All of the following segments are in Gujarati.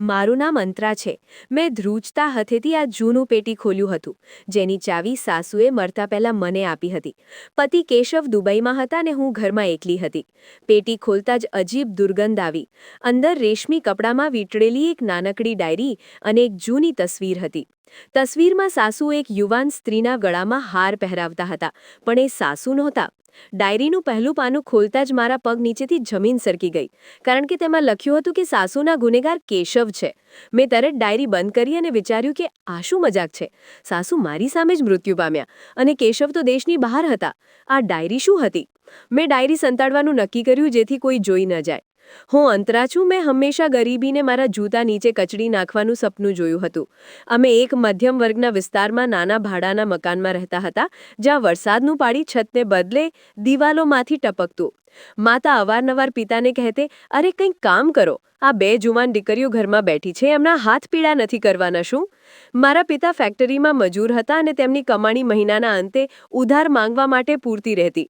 મારું નામ અંતરા છે. મેં ધ્રુજતા હાથેથી આ જૂનું પેટી ખોલ્યું હતું, જેની ચાવી સાસુએ મરતા પહેલાં મને આપી હતી. પતિ કેશવ દુબઈમાં હતા ને હું ઘરમાં એકલી હતી. પેટી ખોલતા જ અજીબ દુર્ગંધ આવી. અંદર રેશમી કપડામાં વીંટળેલી એક નાનકડી ડાયરી અને એક જૂની તસવીર હતી. તસવીરમાં સાસુ એક યુવાન સ્ત્રીના ગળામાં હાર પહેરાવતા હતા, પણ એ સાસુ નહોતા. ડાયરીનું પહેલું પાનું ખોલતા જ મારા પગ નીચેથી જમીન સરકી ગઈ, કારણ કે તેમાં લખ્યું હતું કે સાસુના ગુનેગાર કેશવ છે. મેં તરત ડાયરી બંધ કરી અને વિચાર્યું કે આ શું મજાક છે. સાસુ મારી સામે જ મૃત્યુ પામ્યા અને કેશવ તો દેશની બહાર હતા. આ ડાયરી શું હતી? મેં ડાયરી સંતાડવાનું નક્કી કર્યું, જેથી કોઈ જોઈ ન જાય. હું અંતરા છું. મેં હંમેશા ગરીબીને મારા જૂતા નીચે કચડી નાખવાનું સપનું જોયું હતું. અમે એક મધ્યમ વર્ગના વિસ્તારમાં નાના ભાડાના મકાનમાં રહેતા હતા, જ્યાં વરસાદનું પાણી છતને બદલે દિવાલોમાંથી ટપકતું. માતા અવારનવાર પિતાને કહેતે, અરે કંઈક કામ કરો, આ બે જુવાન દીકરીઓ ઘરમાં બેઠી છે, એમના હાથ પીડા નથી કરવાના શું? મારા પિતા ફેક્ટરીમાં મજૂર હતા અને તેમની કમાણી મહિનાના અંતે ઉધાર માંગવા માટે પૂરતી રહેતી.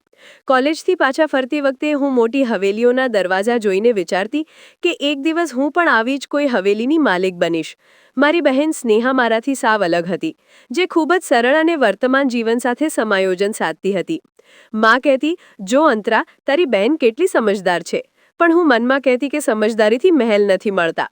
કોલેજથી પાછા ફરતી વખતે હું મોટી હવેલીઓના દરવાજા જોઈને વિચારતી કે એક દિવસ હું પણ આવી જ કોઈ હવેલીની માલિક બનીશ. મારી બહેન સ્નેહા મારાથી સાવ અલગ હતી, જે ખૂબ જ સરળ અને વર્તમાન જીવન સાથે સમાયોજન સાધતી હતી. માં કહેતી, જો અંતરા, તારી બહેન કેટલી સમજદાર છે. પણ હું મનમાં કહેતી કે સમજદારીથી મહેલ નથી મળતા.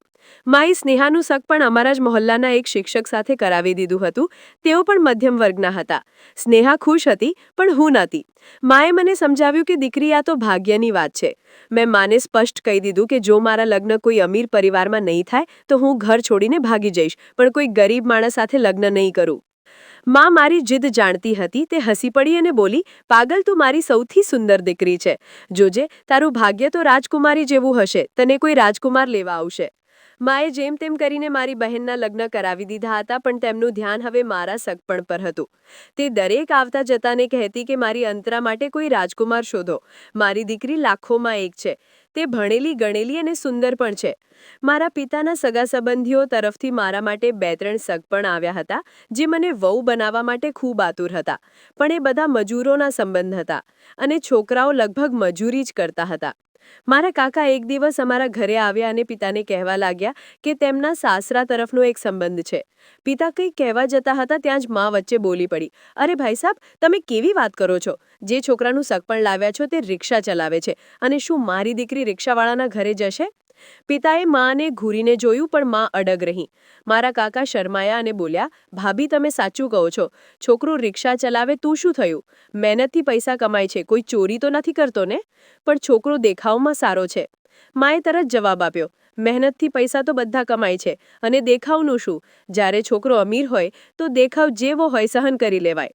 માએ સ્નેહાનું સગ પણ અમારા જ મોહલ્લાના એક શિક્ષક સાથે કરાવી દીધું હતું. તેઓ પણ મધ્યમ વર્ગના હતા. સ્નેહા ખુશ હતી, પણ હું નહોતી. માએ મને સમજાવ્યું કે દીકરી, આ તો ભાગ્યની વાત છે. મેં માને સ્પષ્ટ કહી દીધું કે જો મારા લગ્ન કોઈ અમીર પરિવારમાં નહીં થાય તો હું ઘર છોડીને ભાગી જઈશ, પણ કોઈ ગરીબ માણસ સાથે લગ્ન નહીં કરું. માં મારી જીદ જાણતી હતી. તે હસી પડી અને બોલી, પાગલ, તું મારી સૌથી સુંદર દીકરી છે. જોજે, તારું ભાગ્ય તો રાજકુમારી જેવું હશે, તને કોઈ રાજકુમાર લેવા આવશે. માએ જેમ તેમ કરીને મારી બહેનના લગ્ન કરાવી દીધા હતા, પણ તેમનું ધ્યાન હવે મારા સગપણ પર હતું. તે દરેક આવતા જતાને કહેતી કે મારી અંતરા માટે કોઈ રાજકુમાર શોધો. મારી દીકરી લાખોમાં એક છે. તે ભણેલી, ગણેલી અને સુંદર પણ છે. મારા પિતાના સગા સંબંધીઓ તરફથી મારા માટે 2-3 સગ પણ આવ્યા હતા, જે મને વહુ બનાવવા માટે ખૂબ આતુર હતા. પણ એ બધા મજૂરોના સંબંધ હતા અને છોકરાઓ લગભગ મજૂરી જ કરતા હતા. મારા કાકા એક દિવસ અમારા ઘરે આવ્યા અને પિતાને કહેવા લાગ્યા કે તેમના સાસરા તરફનો એક સંબંધ છે. પિતા કંઈક કહેવા જતા હતા, ત્યાં જ મા વચ્ચે બોલી પડી, અરે ભાઈ સાહેબ, તમે કેવી વાત કરો છો? જે છોકરાનું સગપણ લાવ્યા છો તે રિક્ષા ચલાવે છે, અને શું મારી દીકરી રિક્ષાવાળાના ઘરે જશે? પિતાએ માને ઘૂરીને જોયું, પણ મા અડગ રહી. મારા કાકા શરમાયા અને બોલ્યા, ભાભી, તમે સાચું કહો છો. છોકરું રિક્ષા ચલાવે, તું શું થયું? મહેનતથી પૈસા કમાય છે, કોઈ ચોરી તો નથી કરતો ને? પણ છોકરો દેખાવમાં સારો છે. માએ તરત જવાબ આપ્યો, મહેનતથી પૈસા તો બધા કમાય છે, અને દેખાવનું શું? જ્યારે છોકરો અમીર હોય તો દેખાવ જેવો હોય સહન કરી લેવાય.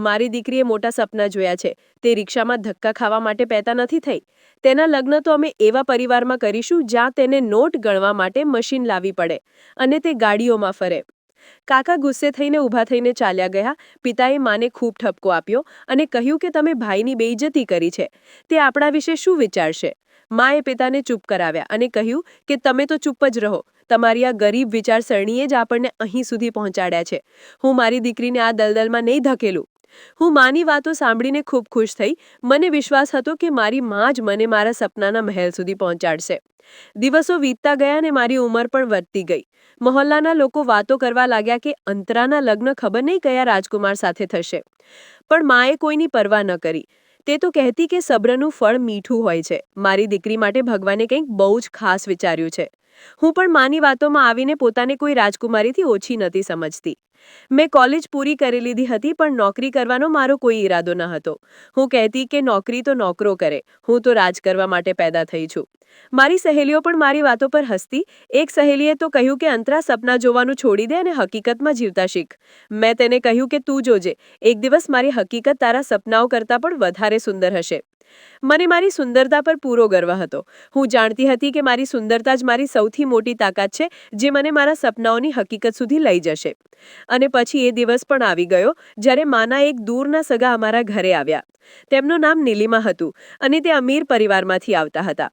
મારી દીકરીએ મોટા સપના જોયા છે. તે રિક્ષામાં ધક્કા ખાવા માટે પેદા નથી થઈ. તેના લગ્ન તો અમે એવા પરિવારમાં કરીશું જ્યાં તેને નોટ ગણવા માટે મશીન લાવવી પડે અને તે ગાડીઓમાં ફરે. કાકા ગુસ્સે થઈને ઊભા થઈને ચાલ્યા ગયા. પિતાએ માને ખૂબ ઠપકો આપ્યો અને કહ્યું કે તમે ભાઈની બેઇજ્જતી કરી છે. તે આપણા વિશે શું વિચારશે? માએ પિતાને ચૂપ કરાવ્યા અને કહ્યું કે તમે તો ચૂપ જ રહો. તમારી આ ગરીબ વિચારસરણીએ જ આપણને અહીં સુધી પહોંચાડ્યા છે. હું મારી દીકરીને આ દલદલમાં નહીં ધકેલું. હું માની વાતો સાંભળીને ખૂબ ખુશ થઈ. મને વિશ્વાસ હતો કે મારી માં જ મને મારા સપનાના મહેલ સુધી પહોંચાડશે. દિવસો વીતતા ગયા અને મારી ઉંમર પણ વધતી ગઈ. મોહલ્લાના લોકો વાતો કરવા લાગ્યા કે અંતરાના લગ્ન ખબર નહીં કયા રાજકુમાર સાથે થશે. પણ માએ કોઈની પરવા ન કરી. તે તો કહેતી કે સબ્રનું ફળ મીઠું હોય છે. મારી દીકરી માટે ભગવાને કંઈક બહુ જ ખાસ વિચાર્યું છે. હું પણ માની વાતોમાં આવીને પોતાને કોઈ રાજકુમારીથી ઓછી નથી સમજતી. મેં કોલેજ પૂરી કરી લીધી હતી, પણ નોકરી કરવાનો મારો કોઈ ઈરાદો ન હતો. હું કહેતી કે નોકરી તો નોકરો કરે, હું તો રાજ કરવા માટે પેદા થઈ છું. મારી સહેલીઓ પણ મારી વાતો પર હસતી. એક સહેલીએ તો કહ્યું કે અંતરા, સપના જોવાનું છોડી દે અને હકીકતમાં જીવતા શીખ. મેં તેને કહ્યું કે તું જોજે, એક દિવસ મારી હકીકત તારા સપનાઓ કરતાં પણ વધારે સુંદર હશે. મને મારી સુંદરતા પર પૂરો ગર્વ હતો. હું જાણતી હતી કે મારી સુંદરતા જ મારી સૌથી મોટી તાકાત છે, જે મને મારા સપનાઓની હકીકત સુધી લઈ જશે. અને પછી એ દિવસ પણ આવી ગયો, જ્યારે માના એક દૂરના સગા અમારા ઘરે આવ્યા. તેમનું નામ નીલિમા હતું અને તે અમીર પરિવારમાંથી આવતા હતા.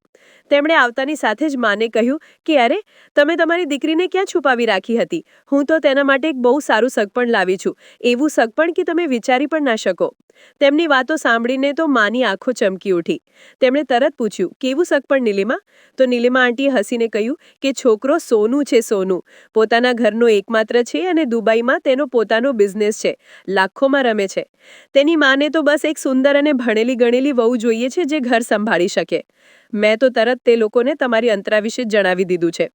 તેમણે આવતાની સાથે જ માને કહ્યું કે અરે, તમે તમારી દીકરીને ક્યાં છુપાવી રાખી હતી? હું તો તેના માટે એક બહુ સારું સગપણ લાવી છું, એવું સગપણ કે તમે વિચારી પણ ના શકો. તેમની વાતો સાંભળીને તો માની આંખો ચમકી ઉઠી. તેમણે તરત પૂછ્યું, કેવું સગપણ નીલિમા? તો નીલિમા આંટીએ હસીને કહ્યું કે છોકરો સોનું છે, સોનું. પોતાના ઘરનો એકમાત્ર છે અને દુબઈમાં તેનો પોતાનો બિઝનેસ છે, લાખોમાં રમે છે. તેની માને તો બસ એક સુંદર અને ભણેલી ગણેલી વહુ જોઈએ છે જે ઘર સંભાળી શકે. મેં તો તરત તે લોકોને તમારી અંતરા વિશે જ જણાવી દીધું છે.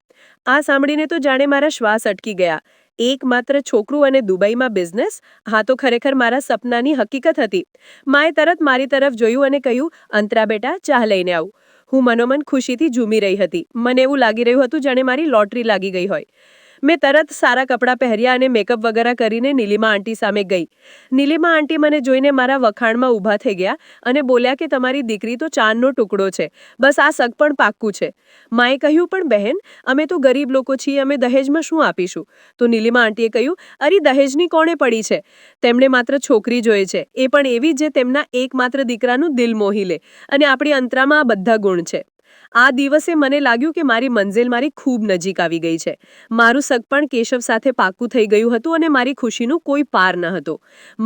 આ સાંભળીને તો જાણે મારા શ્વાસ અટકી ગયા. એકમાત્ર છોકરું અને દુબઈમાં બિઝનેસ, હા તો ખરેખર મારા સપનાની હકીકત હતી. માએ તરત મારી તરફ જોયું અને કહ્યું, અંતરા બેટા, ચા લઈને આવું. હું મનોમન ખુશીથી ઝૂમી રહી હતી. મને એવું લાગી રહ્યું હતું જાણે મારી લોટરી લાગી ગઈ હોય. મેં તરત સારા કપડાં પહેર્યા અને મેકઅપ વગેરે કરીને નીલિમા આંટી સામે ગઈ. નીલિમા આંટી મને જોઈને મારા વખાણમાં ઊભા થઈ ગયા અને બોલ્યા કે તમારી દીકરી તો ચાંદનો ટુકડો છે, બસ આ સગપણ પાક્કું છે. માએ કહ્યું, પણ બહેન, અમે તો ગરીબ લોકો છીએ, અમે દહેજમાં શું આપીશું? તો નીલિમા આંટીએ કહ્યું, અરે દહેજની કોણે પડી છે? તેમણે માત્ર છોકરી જોઈએ છે, એ પણ એવી જે તેમના એકમાત્ર દીકરાનું દિલ મોહી લે, અને આપણી અંતરામાં આ બધા ગુણ છે. આ દિવસે મને લાગ્યું કે મારી મંઝિલ મારી ખૂબ નજીક આવી ગઈ છે. મારું સગપણ કેશવ સાથે પાક્કું થઈ ગયું હતું અને મારી ખુશીનો કોઈ પાર ન હતો.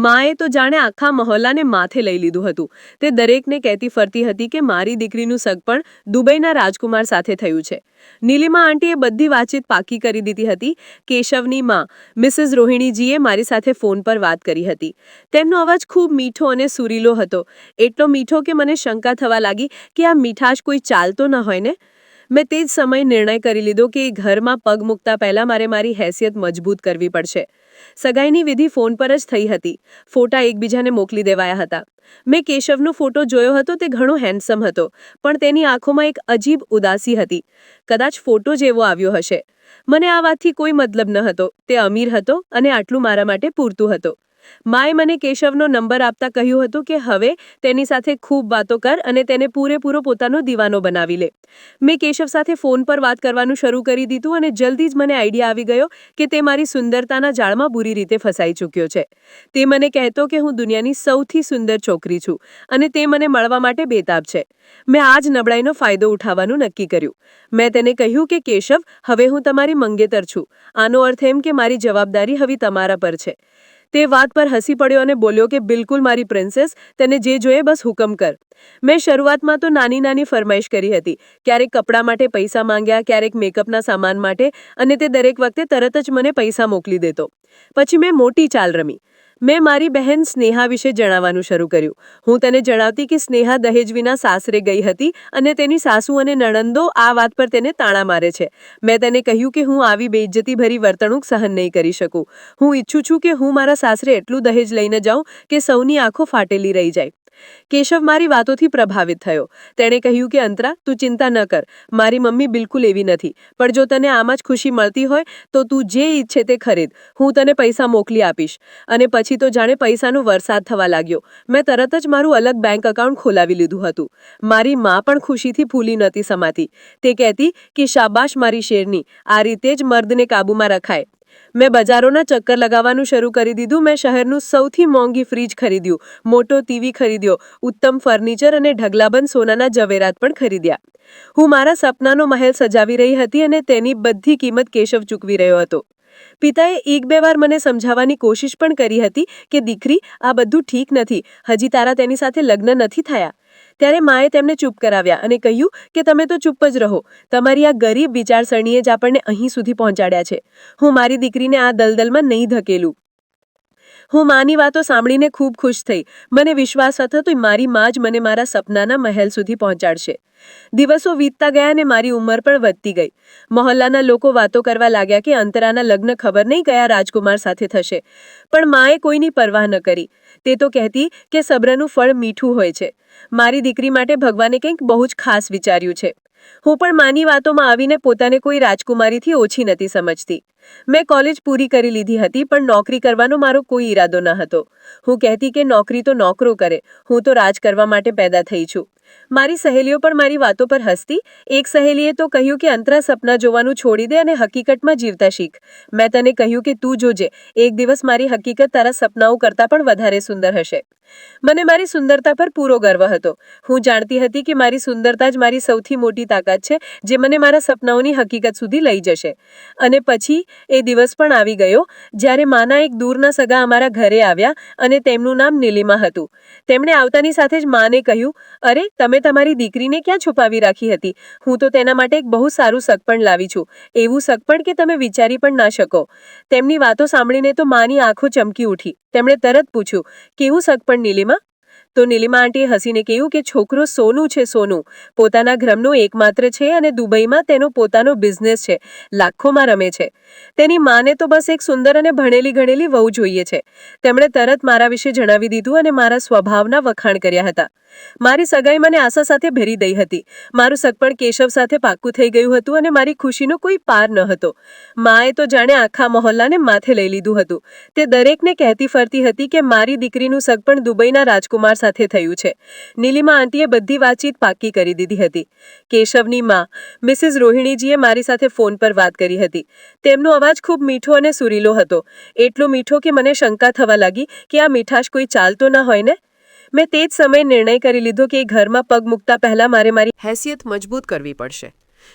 માએ તો જાણે આખા મહોલ્લાને માથે લઈ લીધું હતું. તે દરેકને કહેતી ફરતી હતી કે મારી દીકરીનું સગપણ દુબઈના રાજકુમાર સાથે થયું છે. નીલિમા આંટીએ બધી વાતચીત પાકી કરી દીધી હતી. કેશવની માં મિસિસ રોહિણીજીએ મારી સાથે ફોન પર વાત કરી હતી. તેમનો અવાજ ખૂબ મીઠો અને સુરીલો હતો, એટલો મીઠો કે મને શંકા થવા લાગી કે આ મીઠાશ કોઈ ચાલતો ન હોય ને. મેં તે જ સમયે નિર્ણય કરી લીધો કે ઘરમાં પગ મૂકતા પહેલા મારે મારી હેસિયત મજબૂત કરવી પડશે. સગાઈની વિધિ ફોન પર જ થઈ હતી. ફોટા એકબીજાને મોકલી દેવાયા હતા. મેં કેશવનો ફોટો જોયો હતો. તે ઘણો હેન્ડસમ હતો, પણ તેની આંખોમાં એક અજીબ ઉદાસી હતી. કદાચ ફોટો જ એવો આવ્યો હશે. મને આ વાતથી કોઈ મતલબ ન હતો. તે અમીર હતો અને આટલું મારા માટે પૂરતું હતું. માએ મને કેશવનો નંબર આપતા કહ્યું હતું કે હવે તેની સાથે ખૂબ વાતો કર અને તેને પૂરેપૂરો પોતાનો દીવાનો બનાવી લે. મેં કેશવ સાથે ફોન પર વાત કરવાનું શરૂ કરી દીધું અને જલ્દી જ મને આઈડિયા આવી ગયો કે તે મારી સુંદરતાના જાળમાં બુરી રીતે ફસાઈ ચૂક્યો છે. તે મને કહેતો કે હું દુનિયાની સૌથી સુંદર છોકરી છું અને તે મને મળવા માટે બેતાબ છે. મેં આ જ નબળાઈનો ફાયદો ઉઠાવવાનું નક્કી કર્યું. મેં તેને કહ્યું કે કેશવ, હવે હું તમારી મંગેતર છું. આનો અર્થ એમ કે મારી જવાબદારી હવે તમારા પર છે. તે વાત પર હસી પડ્યો અને બોલ્યો કે બિલકુલ મારી પ્રિન્સેસ, તેને જે જોઈએ બસ હુકમ કર. મેં શરૂઆતમાં તો નાની નાની ફરમાઈશ કરી હતી. ક્યારેક કપડાં માટે પૈસા માંગ્યા, ક્યારેક મેકઅપના સામાન માટે, અને તે દરેક વખતે તરત જ મને પૈસા મોકલી દેતો. પછી મેં મોટી ચાલ રમી. મેં મારી બહેન સ્નેહા વિશે જણાવવાનું શરૂ કર્યું. હું તેને જણાવતી કે સ્નેહા દહેજ વિના સાસરે ગઈ હતી અને તેની સાસુ અને નણંદો આ વાત પર તેને તાણા મારે છે. મેં તેને કહ્યું કે હું આવી બેઇજ્જતીભરી વર્તણૂક સહન નહીં કરી શકું. હું ઈચ્છું છું કે હું મારા સાસરે એટલું દહેજ લઈને જાઉં કે સૌની આંખો ફાટેલી રહી જાય. કેશવ મારી વાતોથી પ્રભાવિત થયો. તેણે કહ્યું કે અંતરા, તું ચિંતા ન કર. મારી મમ્મી બિલકુલ એવી નથી. પણ જો તને આમાં જ ખુશી મળતી હોય તો તું જે ઈચ્છે તે ખરીદ. હું તને પૈસા મોકલી આપીશ. અને પછી તો જાણે પૈસાનો વરસાદ થવા લાગ્યો. મેં તરત જ મારું અલગ બેંક એકાઉન્ટ ખોલાવી લીધું હતું. મારી માં પણ ખુશીથી ફૂલી નહોતી સમાતી. તે કહેતી કે શાબાશ મારી શેરની, આ રીતે જ મર્દને કાબૂમાં રખાય. મેં બજારોના ચક્કર લગાવવાનું શરૂ કરી દીધું. મેં શહેરનું સૌથી મોંઘી ફ્રીજ ખરીદ્યું, મોટો ટીવી ખરીદ્યો, ઉત્તમ ફર્નિચર અને ઢગલાબંધ સોનાના ઝવેરાત પણ ખરીદ્યા. હું મારા સપનાનો મહેલ સજાવી રહી હતી અને તેની બધી કિંમત કેશવ ચૂકવી રહ્યો હતો. પિતાએ એક બે વાર મને સમજાવવાની કોશિશ પણ કરી હતી કે દીકરી, આ બધું ઠીક નથી, હજી તારા તેની સાથે લગ્ન નથી થયા. ત્યારે માએ તેમને ચૂપ કરાવ્યા અને કહ્યું કે તમે તો ચૂપ જ રહો. તમારી આ ગરીબ વિચારસરણીએ જ આપણને અહીં સુધી પહોંચાડ્યા છે. હું મારી દીકરીને આ દલદલમાં નહીં ધકેલું. હું માની વાતો સાંભળીને ખૂબ ખુશ થઈ. મને વિશ્વાસ હતો કે મારી માં જ મને મારા સપનાના મહેલ સુધી પહોંચાડશે. દિવસો વીતતા ગયા અને મારી ઉંમર પણ વધતી ગઈ. મહોલ્લાના લોકો વાતો કરવા લાગ્યા કે અંતરાના લગ્ન ખબર નહીં કયા રાજકુમાર સાથે થશે. પણ માએ કોઈની પરવાહ ન કરી. તે તો કહેતી કે સબ્રનું ફળ મીઠું હોય છે. મારી દીકરી માટે ભગવાને કંઈક બહુ જ ખાસ વિચાર્યું છે. હું પણ માની વાતોમાં આવીને પોતાને કોઈ રાજકુમારીથી ઓછી નથી સમજતી. મેં કોલેજ પૂરી કરી લીધી હતી, પણ નોકરી કરવાનો મારો કોઈ ઈરાદો ન હતો. હું કહેતી કે નોકરી તો નોકરો કરે, હું તો રાજ કરવા માટે પેદા થઈ છું. મારી સહેલીઓ પણ મારી વાતો પર હસતી. એક સહેલીએ તો કહ્યું કે અંતરા, સપના જોવાનું છોડી દે અને હકીકતમાં જીવતા શીખ. મેં તને કહ્યું કે તું જોજે, એક દિવસ મારી હકીકત તારા સપનાઓ કરતાં પણ વધારે સુંદર હશે. મને મારી સુંદરતા પર પૂરો ગર્વ હતો. હું જાણતી હતી કે મારી સુંદરતા જ મારી સૌથી મોટી તાકાત છે, જે મને મારા સપનાઓની હકીકત સુધી લઈ જશે. અને પછી એ દિવસ પણ આવી ગયો જ્યારે માના એક દૂરના સગા અમારા ઘરે આવ્યા અને તેમનું નામ નીલિમા હતું. તેમણે આવતાની સાથે જ માને કહ્યું, અરે, તમે તમારી દીકરીને ક્યાં છુપાવી રાખી હતી? હું તો તેના માટે એક બહુ સારું સગપણ લાવી છું, એવું સગપણ કે તમે વિચારી પણ ના શકો. તેમની વાતો સાંભળીને તો માની આંખો ચમકી ઉઠી. તેમણે તરત પૂછ્યું, કેવું સગપણ નીલિમા? તો નીલિમા આંટીએ હસીને કહ્યું કે છોકરો સોનું છે, સોનું. પોતાના ઘરનો એકમાત્ર છે અને દુબઈમાં તેનો પોતાનો બિઝનેસ છે, લાખોમાં રમે છે. તેની માને તો બસ એક સુંદર અને ભણેલી ગણેલી વહુ જોઈએ છે. તેમણે તરત મારા વિશે જણાવી દીધું અને મારા સ્વભાવના વખાણ કર્યા હતા. મારી સગાઈ મને આશા સાથે ભરી દઈ હતી. મારું સગપણ કેશવ સાથે પાક્કું થઈ ગયું હતું અને મારી ખુશીનો કોઈ પાર ન હતો. માએ તો જાણે આખા મહોલ્લાને માથે લઈ લીધું હતું. તે દરેકને કહેતી ફરતી હતી કે મારી દીકરીનું સગપણ દુબઈના રાજકુમાર સાથે થયું છે. નીલિમા આંટીએ બધી વાતચીત પાક્કી કરી દીધી હતી. કેશવની માં મિસિસ રોહિણીજીએ મારી સાથે ફોન પર વાત કરી હતી. તેમનો અવાજ ખૂબ મીઠો અને સુરીલો હતો. એટલો મીઠો કે મને શંકા થવા લાગી કે આ મીઠાશ કોઈ ચાલતો ન હોય ને. મેં તે જ સમયે નિર્ણય કરી લીધો કે ઘરમાં પગ મૂકતા પહેલા મારે મારી હેસિયત મજબૂત કરવી પડશે.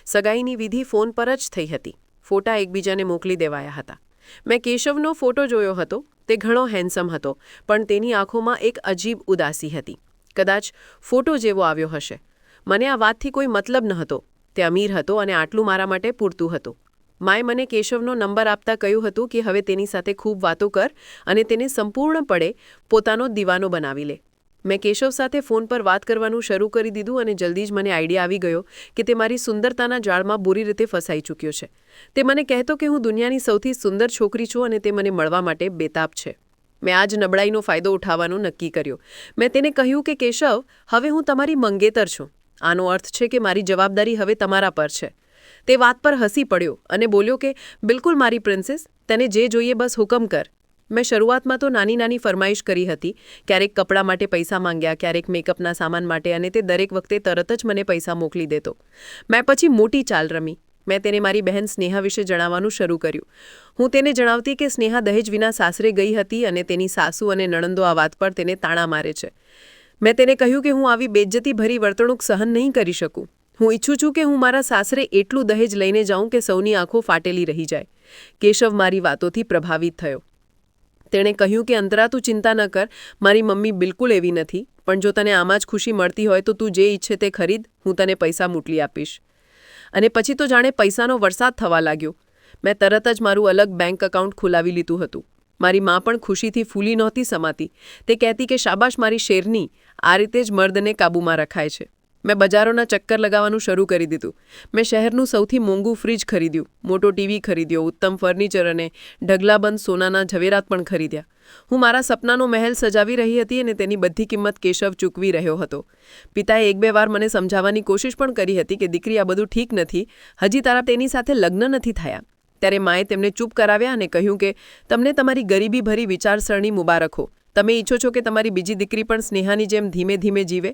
સગાઈની વિધિ ફોન પર જ થઈ હતી. ફોટા એકબીજાને મોકલી દેવાયા હતા. મેં કેશવનો ફોટો જોયો હતો. તે ઘણો હેન્ડસમ હતો, પણ તેની આંખોમાં એક અજીબ ઉદાસી હતી. કદાચ ફોટો જેવો આવ્યો હશે. મને આ વાતથી કોઈ મતલબ ન હતો. તે અમીર હતો અને આટલું મારા માટે પૂરતું હતું. માએ મને કેશવનો નંબર આપતા કહ્યું હતું કે હવે તેની સાથે ખૂબ વાતો કર અને તેને સંપૂર્ણપણે પોતાનો દીવાનો બનાવી લે. મેં કેશવ સાથે ફોન પર વાત કરવાનું શરૂ કરી દીધું અને જલ્દી જ મને આઈડિયા આવી ગયો કે તે મારી સુંદરતાના જાળમાં બુરી રીતે ફસાઈ ચૂક્યો છે. તે મને કહેતો કે હું દુનિયાની સૌથી સુંદર છોકરી છું અને તે મને મળવા માટે બેતાબ છે. મેં આ જ નબળાઈનો ફાયદો ઉઠાવવાનું નક્કી કર્યું. મેં તેને કહ્યું કે કેશવ, હવે હું તમારી મંગેતર છું. આનો અર્થ છે કે મારી જવાબદારી હવે તમારા પર છે. તે વાત પર હસી પડ્યો અને બોલ્યો કે બિલકુલ મારી પ્રિન્સેસ, તને જે જોઈએ બસ હુકમ કર. મેં શરૂઆતમાં તો નાની નાની ફરમાઈશ કરી હતી. ક્યારેક કપડાં માટે પૈસા માંગ્યા, ક્યારેક મેકઅપના સામાન માટે, અને તે દરેક વખતે તરત જ મને પૈસા મોકલી દેતો. મેં પછી મોટી ચાલ રમી. મેં તેને મારી બહેન સ્નેહા વિશે જણાવવાનું શરૂ કર્યું. હું તેને જણાવતી કે સ્નેહા દહેજ વિના સાસરે ગઈ હતી અને તેની સાસુ અને નણંદો આ વાત પર તેને તાણા મારે છે. મેં તેને કહ્યું કે હું આવી બેઇજ્જતી ભરી વર્તણૂક સહન નહીં કરી શકું. હું ઈચ્છું છું કે હું મારા સાસરે એટલું દહેજ લઈને જાઉં કે સૌની આંખો ફાટેલી રહી જાય. કેશવ મારી વાતોથી પ્રભાવિત થયો. તેણે કહ્યું કે અંતરા, તું ચિંતા ન કર. મારી મમ્મી બિલકુલ એવી નથી, પણ જો તને આમાં જ ખુશી મળતી હોય તો તું જે ઈચ્છે તે ખરીદ, હું તને પૈસા મોકલી આપીશ. અને પછી તો જાણે પૈસાનો વરસાદ થવા લાગ્યો. મેં તરત જ મારું અલગ બેંક એકાઉન્ટ ખોલાવી લીધું હતું. મારી માં પણ ખુશીથી ફૂલી નહોતી સમાતી. તે કહેતી કે શાબાશ મારી શેરની, આ રીતે જ મર્દને કાબૂમાં રખાય છે. મેં બજારોના ચક્કર લગાવવાનું શરૂ કરી દીધું. મેં શહેરનું સૌથી મોંઘું ફ્રીજ ખરીદ્યું, મોટો ટીવી ખરીદ્યો, ઉત્તમ ફર્નિચર અને ઢગલાબંધ સોનાના ઝવેરાત પણ ખરીદ્યા. હું મારા સપનાનો મહેલ સજાવી રહી હતી અને તેની બધી કિંમત કેશવ ચૂકવી રહ્યો હતો. પિતાએ 1-2 વાર મને સમજાવવાની કોશિશ પણ કરી હતી કે દીકરી, આ બધું ઠીક નથી, હજી તારા તેની સાથે લગ્ન નથી થયા. ત્યારે માએ તેમને ચૂપ કરાવ્યા અને કહ્યું કે તમને તમારી ગરીબી ભરી વિચારસરણી મુબારક હો. તમે ઈચ્છો છો કે તમારી બીજી દીકરી પણ સ્નેહાની જેમ ધીમે ધીમે જીવે?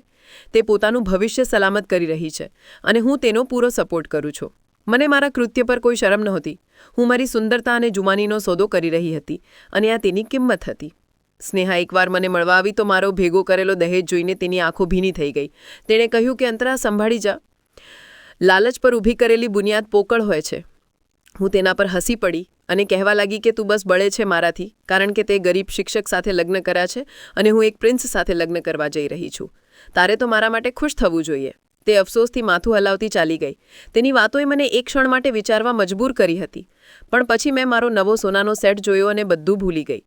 તે પોતાનું ભવિષ્ય સલામત કરી રહી છે અને હું તેનો પૂરો સપોર્ટ કરું છું. મને મારા કૃત્ય પર કોઈ શરમ નહોતી. હું મારી સુંદરતા અને જુમાનીનો સોદો કરી રહી હતી અને આ તેની કિંમત હતી. સ્નેહા એકવાર મને મળવા આવી તો મારો ભેગો કરેલો દહેજ જોઈને તેની આંખો ભીની થઈ ગઈ. તેણે કહ્યું કે અંતરા, સંભાળી જા. લાલચ પર ઊભી કરેલી બુનિયાદ પોકળ હોય છે. હું તેના પર હસી પડી અને કહેવા લાગી કે તું બસ બળે છે મારાથી, કારણ કે તે ગરીબ શિક્ષક સાથે લગ્ન કર્યા છે અને હું એક પ્રિન્સ સાથે લગ્ન કરવા જઈ રહી છું. તારે તો મારા માટે ખુશ થવું જોઈએ. તે અફસોસથી માથું હલાવતી ચાલી ગઈ. તેની વાતોએ મને એક ક્ષણ માટે વિચારવા મજબૂર કરી હતી, પણ પછી મેં મારો નવો સોનાનો સેટ જોયો અને બધું ભૂલી ગઈ.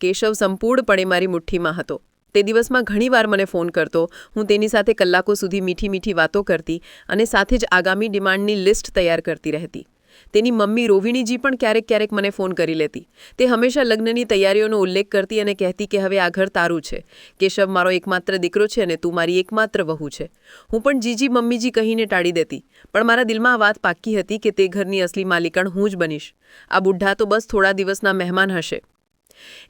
કેશવ સંપૂર્ણપણે મારી મુઠ્ઠીમાં હતો. તે દિવસમાં ઘણીવાર મને ફોન કરતો. હું તેની સાથે કલાકો સુધી મીઠી મીઠી વાતો કરતી અને સાથે જ આગામી ડિમાન્ડની લિસ્ટ તૈયાર કરતી રહેતી. તેની મમ્મી રોહિણીજી પણ ક્યારેક ક્યારેક મને ફોન કરી લેતી. તે હંમેશા લગ્નની તૈયારીઓનો ઉલ્લેખ કરતી અને કહેતી કે હવે આ ઘર તારું છે. કેશવ મારો એકમાત્ર દીકરો છે અને તું મારી એકમાત્ર વહુ છે. હું પણ જીજી મમ્મીજી કહીને ટાળી દેતી, પણ મારા દિલમાં આ વાત પાક્કી હતી કે તે ઘરની અસલી માલિકણ હું જ બનીશ. આ બુઢ્ઢા તો બસ થોડા દિવસના મહેમાન હશે.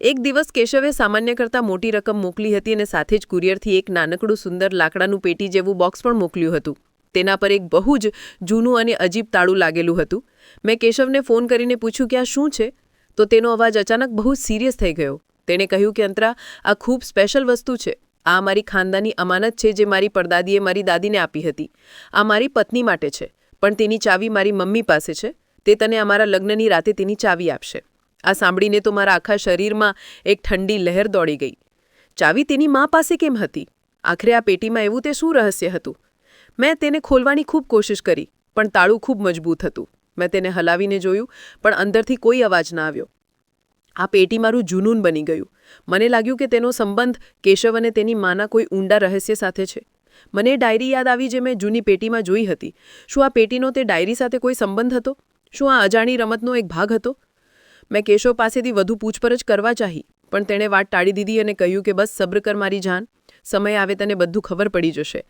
એક દિવસ કેશવે સામાન્ય કરતાં મોટી રકમ મોકલી હતી અને સાથે જ કુરિયરથી એક નાનકડું સુંદર લાકડાનું પેટી જેવું બોક્સ પણ મોકલ્યું હતું. તેના પર એક બહુ જ જૂનું અને અજીબ તાળું લાગેલું હતું. મેં કેશવને ફોન કરીને પૂછ્યું કે આ શું છે? તો તેનો અવાજ અચાનક બહુ સિરિયસ થઈ ગયો. તેણે કહ્યું કે અંતરા, આ ખૂબ સ્પેશિયલ વસ્તુ છે. આ મારી ખાનદાની અમાનત છે જે મારી પરદાદીએ મારી દાદીને આપી હતી. આ મારી પત્ની માટે છે, પણ તેની ચાવી મારી મમ્મી પાસે છે. તે તને અમારા લગ્નની રાતે તેની ચાવી આપશે. આ સાંભળીને તો મારા આખા શરીરમાં એક ઠંડી લહેર દોડી ગઈ. ચાવી તેની મા પાસે કેમ હતી? આખરે આ પેટીમાં એવું તે શું રહસ્ય હતું? મેં તેને ખોલવાની ખૂબ કોશિશ કરી, પણ તાળું ખૂબ મજબૂત હતું. મેં તેને હલાવીને જોયું, પણ અંદરથી કોઈ અવાજ ના આવ્યો. આ પેટી મારું જુનૂન બની ગયું. મને લાગ્યું કે તેનો સંબંધ કેશવ અને તેની માના કોઈ ઊંડા રહસ્ય સાથે છે. મને એ ડાયરી યાદ આવી જે મેં જૂની પેટીમાં જોઈ હતી. શું આ પેટીનો તે ડાયરી સાથે કોઈ સંબંધ હતો? શું આ અજાણી રમતનો એક ભાગ હતો? મેં કેશવ પાસેથી વધુ પૂછપરછ કરવા ચાહી, પણ તેણે વાત ટાળી દીધી અને કહ્યું કે બસ સબ્ર કર મારી જાન, સમય આવે તને બધું ખબર પડી જશે.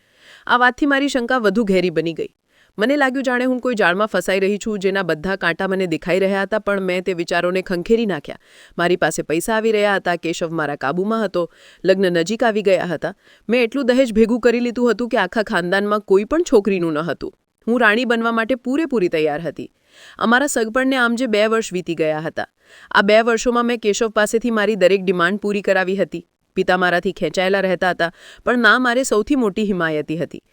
આ વાતથી મારી શંકા વધુ ઘેરી બની ગઈ. મને લાગ્યું જાણે હું કોઈ જાળમાં ફસાઈ રહી છું જેના બધા કાંટા મને દેખાઈ રહ્યા હતા, પણ મેં તે વિચારોને ખંખેરી નાખ્યા. મારી પાસે પૈસા આવી રહ્યા હતા, કેશવ મારા કાબૂમાં હતો, લગ્ન નજીક આવી ગયા હતા. મેં એટલું દહેજ ભેગું કરી લીધું હતું કે આખા ખાનદાનમાં કોઈ પણ છોકરીનું ન હતું. હું રાણી બનવા માટે પૂરેપૂરી તૈયાર હતી. અમારા સગપણને આમ જે 2 વર્ષ વીતી ગયા હતા. આ 2 વર્ષોમાં મેં કેશવ પાસેથી મારી દરેક ડિમાન્ડ પૂરી કરાવી હતી. પિતા મારાથી ખેંચાયેલા રહેતા હતા, પણ ના મારે સૌથી મોટી હિમાયતી હતી.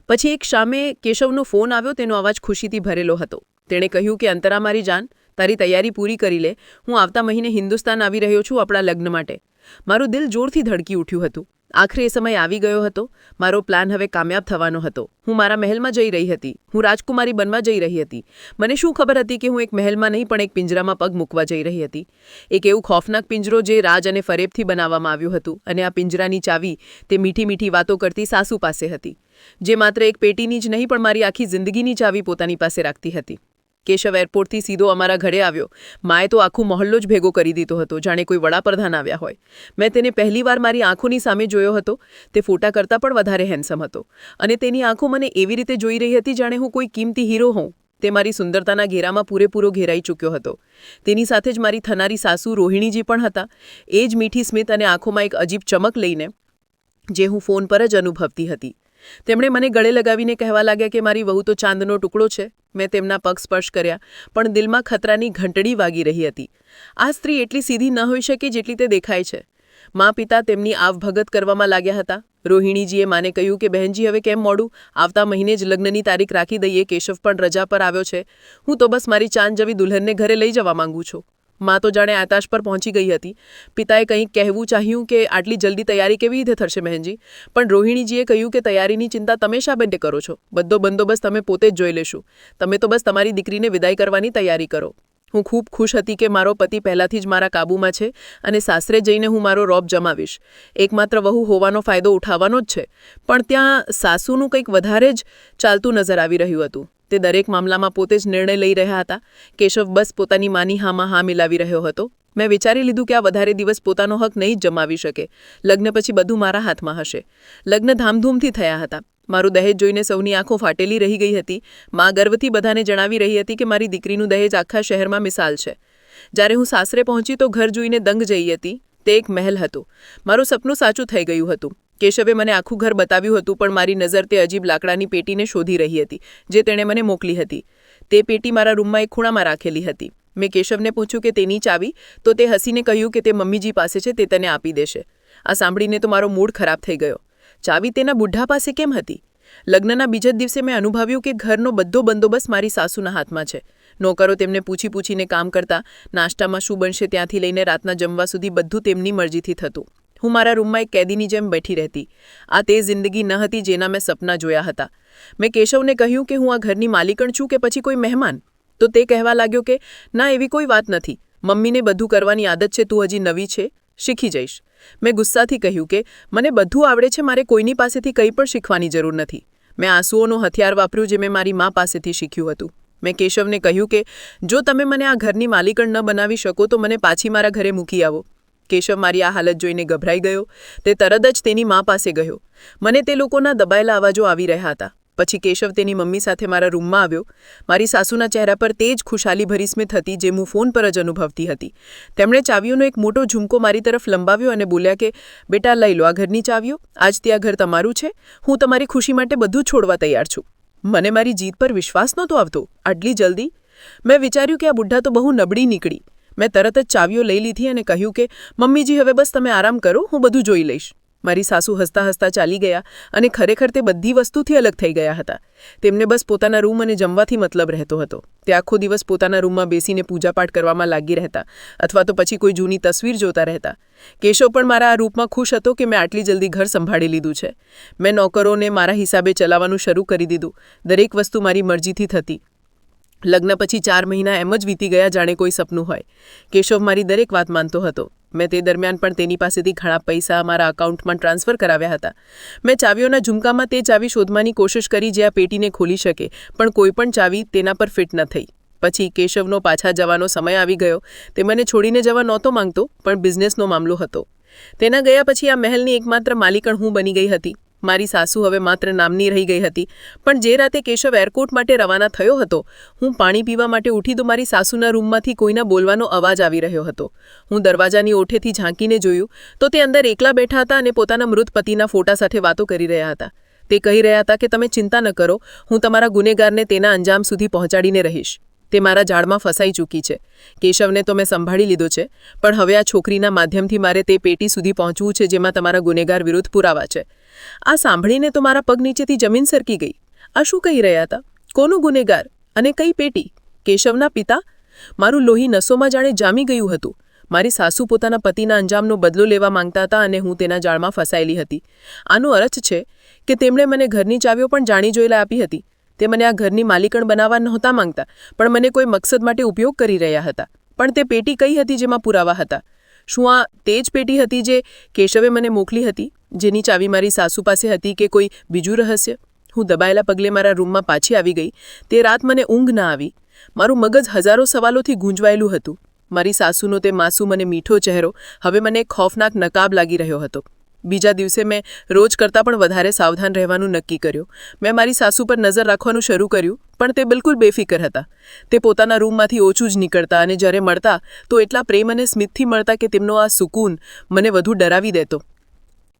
પછી એક શામે કેશવનો ફોન આવ્યો. તેનો અવાજ ખુશીથી ભરેલો હતો. તેણે કહ્યું કે અંતરા મારી જાન, તારી તૈયારી પૂરી કરી લે. હું આવતા મહિને હિન્દુસ્તાન આવી રહ્યો છું આપણા લગ્ન માટે. મારું દિલ જોરથી ધડકી ઉઠ્યું હતું. આખરે એ સમય આવી ગયો હતો. મારો પ્લાન હવે કામયાબ થવાનો હતો. હું મારા મહેલમાં જઈ રહી હતી. હું રાજકુમારી બનવા જઈ રહી હતી. મને શું ખબર હતી કે હું એક મહેલમાં નહીં પણ એક પિંજરામાં પગ મૂકવા જઈ રહી હતી. એક એવું ખોફનાક પિંજરો જે રાજ અને ફરેબથી બનાવવામાં આવ્યું હતું, અને આ પિંજરાની ચાવી તે મીઠી મીઠી વાતો કરતી સાસુ પાસે હતી, જે માત્ર એક પેટીની જ નહીં પણ મારી આખી જિંદગીની ચાવી પોતાની પાસે રાખતી હતી. કેશવ એરપોર્ટથી સીધો અમારા ઘરે આવ્યો. માએ તો આખો મહોલ્લો જ ભેગો કરી દીધો હતો, જાણે કોઈ વડાપ્રધાન આવ્યા હોય. મેં તેને પહેલીવાર મારી આંખોની સામે જોયો હતો. તે ફોટા કરતાં પણ વધારે હેન્ડસમ હતો, અને તેની આંખો મને એવી રીતે જોઈ રહી હતી જાણે હું કોઈ કિંમતી હીરો હોઉં. તે મારી સુંદરતાના ઘેરામાં પૂરેપૂરો ઘેરાઈ ચૂક્યો હતો. તેની સાથે જ મારી થનારી સાસુ રોહિણીજી પણ હતા. એ જ મીઠી સ્મિત અને આંખોમાં એક અજીબ ચમક લઈને, જે હું ફોન પર જ અનુભવતી હતી. તેમણે મને ગળે લગાવીને કહેવા લાગ્યા કે મારી વહુ તો ચાંદનો ટુકડો છે. મેં તેમના પગ સ્પર્શ કર્યા, પણ દિલમાં ખતરાની ઘંટડી વાગી રહી હતી. આ સ્ત્રી એટલી સીધી ન હોઈ શકે જેટલી તે દેખાય છે. મા પિતા તેમની આવભગત કરવામાં લાગ્યા હતા. રોહિણીજીએ માને કહ્યું કે બહેનજી હવે કેમ મોડું, આવતા મહિને જ લગ્નની તારીખ રાખી દઈએ. કેશવ પણ રજા પર આવ્યો છે. હું તો બસ મારી ચાંદ જેવી દુલ્હનને ઘરે લઈ જવા માંગુ છું. મા તો જાણે આકાશ પર પહોંચી ગઈ હતી. પિતાએ કંઈક કહેવું ચાહ્યું કે આટલી જલ્દી તૈયારી કેવી રીતે થશે બહેનજી, પણ રોહિણીજીએ કહ્યું કે તૈયારીની ચિંતા તમે શા માટે કરો છો? બધો બંદોબસ્ત તમે પોતે જ જોઈ લેશું. તમે તો બસ તમારી દીકરીને વિદાય કરવાની તૈયારી કરો. હું ખૂબ ખુશ હતી કે મારો પતિ પહેલાંથી જ મારા કાબૂમાં છે, અને સાસરે જઈને હું મારો રોબ જમાવીશ. એકમાત્ર વહુ હોવાનો ફાયદો ઉઠાવવાનો જ છે, પણ ત્યાં સાસુનું કંઈક વધારે જ ચાલતું નજર આવી રહ્યું હતું. તે દરેક મામલામાં પોતે જ નિર્ણય લઈ રહ્યા હતા. કેશવ બસ પોતાની માની હામાં હા મિલાવી રહ્યો હતો. મેં વિચારી લીધું કે આ વધારે દિવસ પોતાનો હક નહીં જ જમાવી શકે. લગ્ન પછી બધું મારા હાથમાં હશે. લગ્ન ધામધૂમથી થયા હતા. મારું દહેજ જોઈને સૌની આંખો ફાટેલી રહી ગઈ હતી. મા ગર્વથી બધાને જણાવી રહી હતી કે મારી દીકરીનું દહેજ આખા શહેરમાં મિસાલ છે. જ્યારે હું સાસરે પહોંચી તો ઘર જોઈને દંગ જઈ હતી. તે એક મહેલ હતો. મારું સપનું સાચું થઈ ગયું હતું. કેશવે મને આખું ઘર બતાવ્યું હતું, પણ મારી નજર તે અજીબ લાકડાની પેટીને શોધી રહી હતી જે તેણે મને મોકલી હતી. તે પેટી મારા રૂમમાં એક ખૂણામાં રાખેલી હતી. મેં કેશવને પૂછ્યું કે તેની ચાવી, તો તે હસીને કહ્યું કે તે મમ્મીજી પાસે છે, તે તને આપી દેશે. આ સાંભળીને તો મારો મૂડ ખરાબ થઈ ગયો. ચાવી તેના બુઢા પાસે કેમ હતી? લગ્નના બીજા જ દિવસે મેં અનુભવ્યું કે ઘરનો બધો બંદોબસ્ત મારી સાસુના હાથમાં છે. નોકરો તેમને પૂછીને કામ કરતા. નાસ્તામાં શું બનશે ત્યાંથી લઈને રાતના જમવા સુધી બધું તેમની મરજીથી થતું. હું મારા રૂમમાં એક કેદીની જેમ બેઠી રહેતી. આ તે જિંદગી ન હતી જેના મેં સપના જોયા હતા. મેં કેશવને કહ્યું કે હું આ ઘરની માલિકણ છું કે પછી કોઈ મહેમાન? તો તે કહેવા લાગ્યો કે ના, એવી કોઈ વાત નથી. મમ્મીને બધું કરવાની આદત છે, તું હજી નવી છે, શીખી જઈશ. મેં ગુસ્સાથી કહ્યું કે મને બધું આવડે છે, મારે કોઈની પાસેથી કંઈ પણ શીખવાની જરૂર નથી. મેં આંસુઓનો હથિયાર વાપર્યું જે મેં મારી મા પાસેથી શીખ્યું હતું. મેં કેશવને કહ્યું કે જો તમે મને આ ઘરની માલિકણ ન બનાવી શકો તો મને પાછી મારા ઘરે મૂકી આવો. કેશવ મારી આ હાલત જોઈને ગભરાઈ ગયો. તે તરત જ તેની મા પાસે ગયો. મને તે લોકોના દબાયેલા અવાજો આવી રહ્યા હતા. પછી કેશવ તેની મમ્મી સાથે મારા રૂમમાં આવ્યો. મારી સાસુના ચહેરા પર તે જ ખુશાલીભરી સ્મિત હતી જે હું ફોન પર જ અનુભવતી હતી. તેમણે ચાવીઓનો એક મોટો ઝુમકો મારી તરફ લંબાવ્યો અને બોલ્યા કે બેટા લઈ લો આ ઘરની ચાવીઓ. આજથી આ ઘર તમારું છે. હું તમારી ખુશી માટે બધું છોડવા તૈયાર છું. મને મારી જીત પર વિશ્વાસ નહોતો આવતો. આટલી જલ્દી? મેં વિચાર્યું કે આ બુઢ્ઢા તો બહુ નબળી નીકળી. મેં તરત જ ચાવીઓ લઈ લીધી અને કહ્યું કે મમ્મીજી હવે બસ તમે આરામ કરો, હું બધું જોઈ લઈશ. મારી સાસુ હસતા હસતા ચાલી ગયા અને ખરેખર તે બધી વસ્તુથી અલગ થઈ ગયા હતા. તેમને બસ પોતાના રૂમ અને જમવાથી મતલબ રહેતો હતો. તે આખો દિવસ પોતાના રૂમમાં બેસીને પૂજાપાઠ કરવામાં લાગી રહેતા અથવા તો પછી કોઈ જૂની તસવીર જોતા રહેતા. કેશવ પણ મારા આ રૂપમાં ખુશ હતો કે મેં આટલી જલ્દી ઘર સંભાળી લીધું છે. મેં નોકરોને મારા હિસાબે ચલાવવાનું શરૂ કરી દીધું. દરેક વસ્તુ મારી મરજીથી થતી. લગ્ન પછી 4 મહિના એમ જ વીતી ગયા જાણે કોઈ સપનું હોય. કેશવ મારી દરેક વાત માનતો હતો. મેં તે દરમિયાન પણ તેની પાસેથી ઘણા પૈસા મારા અકાઉન્ટમાં ટ્રાન્સફર કરાવ્યા હતા. મેં ચાવીઓના ઝુમકામાં તે ચાવી શોધવાની કોશિશ કરી જે આ પેટીને ખોલી શકે, પણ કોઈ પણ ચાવી તેના પર ફિટ ન થઈ. પછી કેશવનો પાછા જવાનો સમય આવી ગયો. તે મને છોડીને જવા નહોતો માંગતો, પણ બિઝનેસનો મામલો હતો. તેના ગયા પછી આ મહેલની એકમાત્ર માલિકણ હું બની ગઈ હતી. મારી સાસુ હવે માત્ર નામની રહી ગઈ હતી. પણ જે રાતે કેશવ એરપોર્ટ માટે રવાના થયો હતો, હું પાણી પીવા માટે ઉઠી તો મારી સાસુના રૂમમાંથી કોઈના બોલવાનો અવાજ આવી રહ્યો હતો. હું દરવાજાની ઓઠેથી ઝાંકીને જોયું તો તે અંદર એકલા બેઠા હતા અને પોતાના મૃત પતિના ફોટા સાથે વાતો કરી રહ્યા હતા. તે કહી રહ્યા હતા કે તમે ચિંતા ન કરો, હું તમારા ગુનેગારને તેના અંજામ સુધી પહોંચાડીને રહીશ. તે મારા જાળમાં ફસાઈ ચૂકી છે. કેશવને તો મેં સંભાળી લીધો છે, પણ હવે આ છોકરીના માધ્યમથી મારે તે પેટી સુધી પહોંચવું છે જેમાં તમારા ગુનેગાર વિરુદ્ધ પુરાવા છે. આ સાંભળીને તો મારા પગ નીચેથી જમીન સરકી ગઈ. આ શું કહી રહ્યા હતા? કોનો ગુનેગાર અને કઈ પેટી? કેશવના પિતા? મારું લોહી નસોમાં જાણે જામી ગયું હતું. મારી સાસુ પોતાના પતિના અંજામનો બદલો લેવા માંગતા હતા અને હું તેના જાળમાં ફસાયેલી હતી. આનો અર્થ છે કે તેમણે મને ઘરની ચાવીઓ પણ જાણી જોયેલા આપી હતી. તે મને આ ઘરની માલિકણ બનાવવા નહોતા માંગતા, પણ મને કોઈ મકસદ માટે ઉપયોગ કરી રહ્યા હતા. પણ તે પેટી કઈ હતી જેમાં પુરાવા હતા? શું આ તે જ પેટી હતી જે કેશવે મને મોકલી હતી, જેની ચાવી મારી સાસુ પાસે હતી, કે કોઈ બીજું રહસ્ય? હું દબાયેલા પગલે મારા રૂમમાં પાછી આવી ગઈ. તે રાત મને ઊંઘ ના આવી. મારું મગજ હજારો સવાલોથી ગૂંજવાયેલું હતું. મારી સાસુનો તે માસૂમ અને મીઠો ચહેરો હવે મને એક ખૌફનાક નકાબ લાગી રહ્યો હતો. બીજા દિવસે મેં રોજ કરતાં પણ વધારે સાવધાન રહેવાનું નક્કી કર્યું. મેં મારી સાસુ પર નજર રાખવાનું શરૂ કર્યું, પણ તે બિલકુલ બેફિકર હતા. તે પોતાના રૂમમાંથી ઓછું જ નીકળતા અને જ્યારે મળતા તો એટલા પ્રેમ અને સ્મિતથી મળતા કે તેમનો આ સુકૂન મને વધુ ડરાવી દેતો.